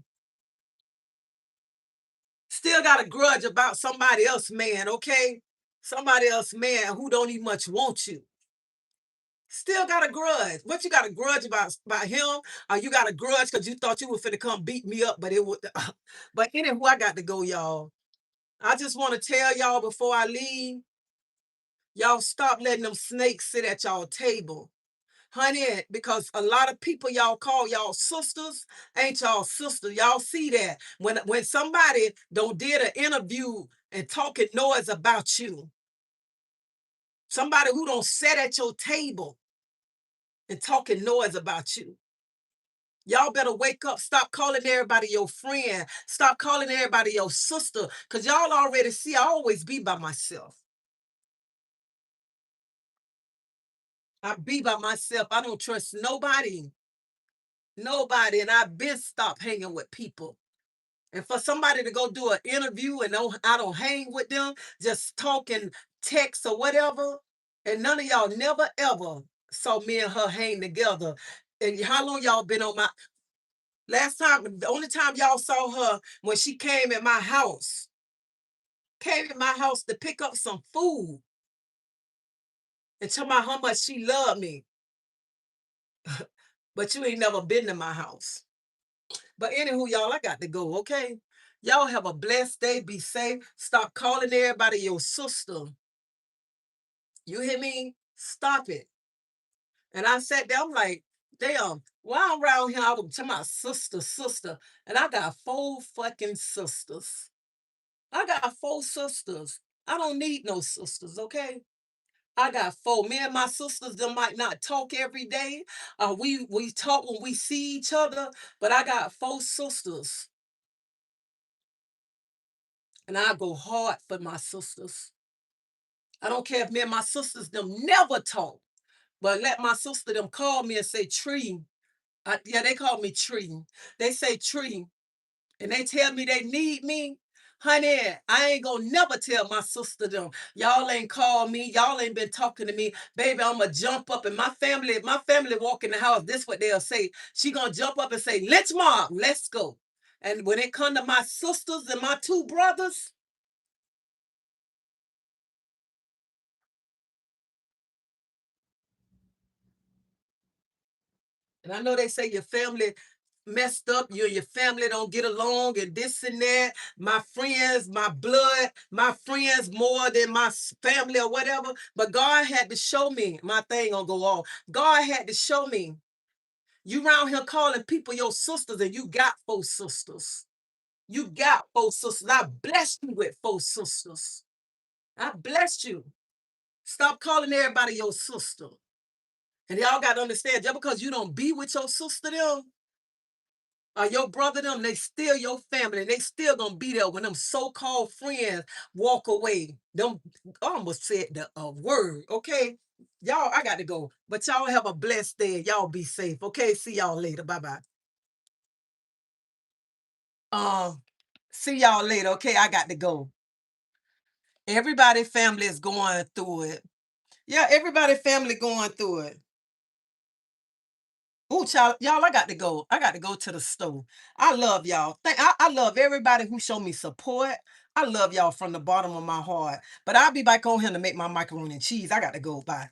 Still got a grudge about somebody else, man, okay? Somebody else, man, who don't even much want you. Still got a grudge. What you got a grudge about him? Or you got a grudge because you thought you were finna come beat me up, but it would. But anywho, I got to go, y'all. I just want to tell y'all before I leave, y'all stop letting them snakes sit at y'all table. Honey, because a lot of people y'all call y'all sisters ain't y'all sisters. Y'all see that. When somebody don't did an interview and talking noise about you, somebody who don't sit at your table and talking noise about you, y'all better wake up. Stop calling everybody your friend. Stop calling everybody your sister. Because y'all already see I always be by myself. I be by myself. I don't trust nobody. Nobody. And I've been stopped hanging with people. And for somebody to go do an interview and I don't hang with them, just talking text or whatever, and none of y'all never ever saw me and her hang together. And how long y'all been on my last time? The only time y'all saw her when she came in my house. Came in my house to pick up some food and tell me how much she loved me. But you ain't never been to my house. But anywho, y'all, I got to go, okay? Y'all have a blessed day. Be safe. Stop calling everybody your sister. You hear me? Stop it. And I sat there, I'm like, damn, why I'm around here, I'm to my sister. And I got 4 fucking sisters. I got 4 sisters. I don't need no sisters, okay? I got 4. Me and my sisters, them might not talk every day. We talk when we see each other, but I got 4 sisters. And I go hard for my sisters. I don't care if me and my sisters them never talk, but let my sister them call me and say, Tree. Yeah, they call me Tree. They say Tree. And they tell me they need me. Honey, I ain't gonna never tell my sister them, y'all ain't called me, y'all ain't been talking to me. Baby, I'ma jump up and my family walk in the house, this what they'll say. She gonna jump up and say, let's mom, let's go. And when it come to my sisters and my 2 brothers, and I know they say your family messed up, you and your family don't get along and this and that. My friends, my blood, my friends more than my family or whatever. But God had to show me, my thing gonna go on. God had to show me. You around here calling people your sisters and you got 4 sisters. You got 4 sisters. I blessed you with 4 sisters. I blessed you. Stop calling everybody your sister. And y'all got to understand, just because you don't be with your sister them, your brother them, they still your family. They still gonna be there when them so-called friends walk away. Them I almost said the word, okay? Y'all, I got to go. But y'all have a blessed day. Y'all be safe. Okay, see y'all later. Bye-bye. See y'all later. Okay, I got to go. Everybody family is going through it. Yeah, everybody family going through it. Oh, child, y'all, I got to go. I got to go to the store. I love y'all. I love everybody who show me support. I love y'all from the bottom of my heart. But I'll be back on here to make my macaroni and cheese. I got to go. Bye.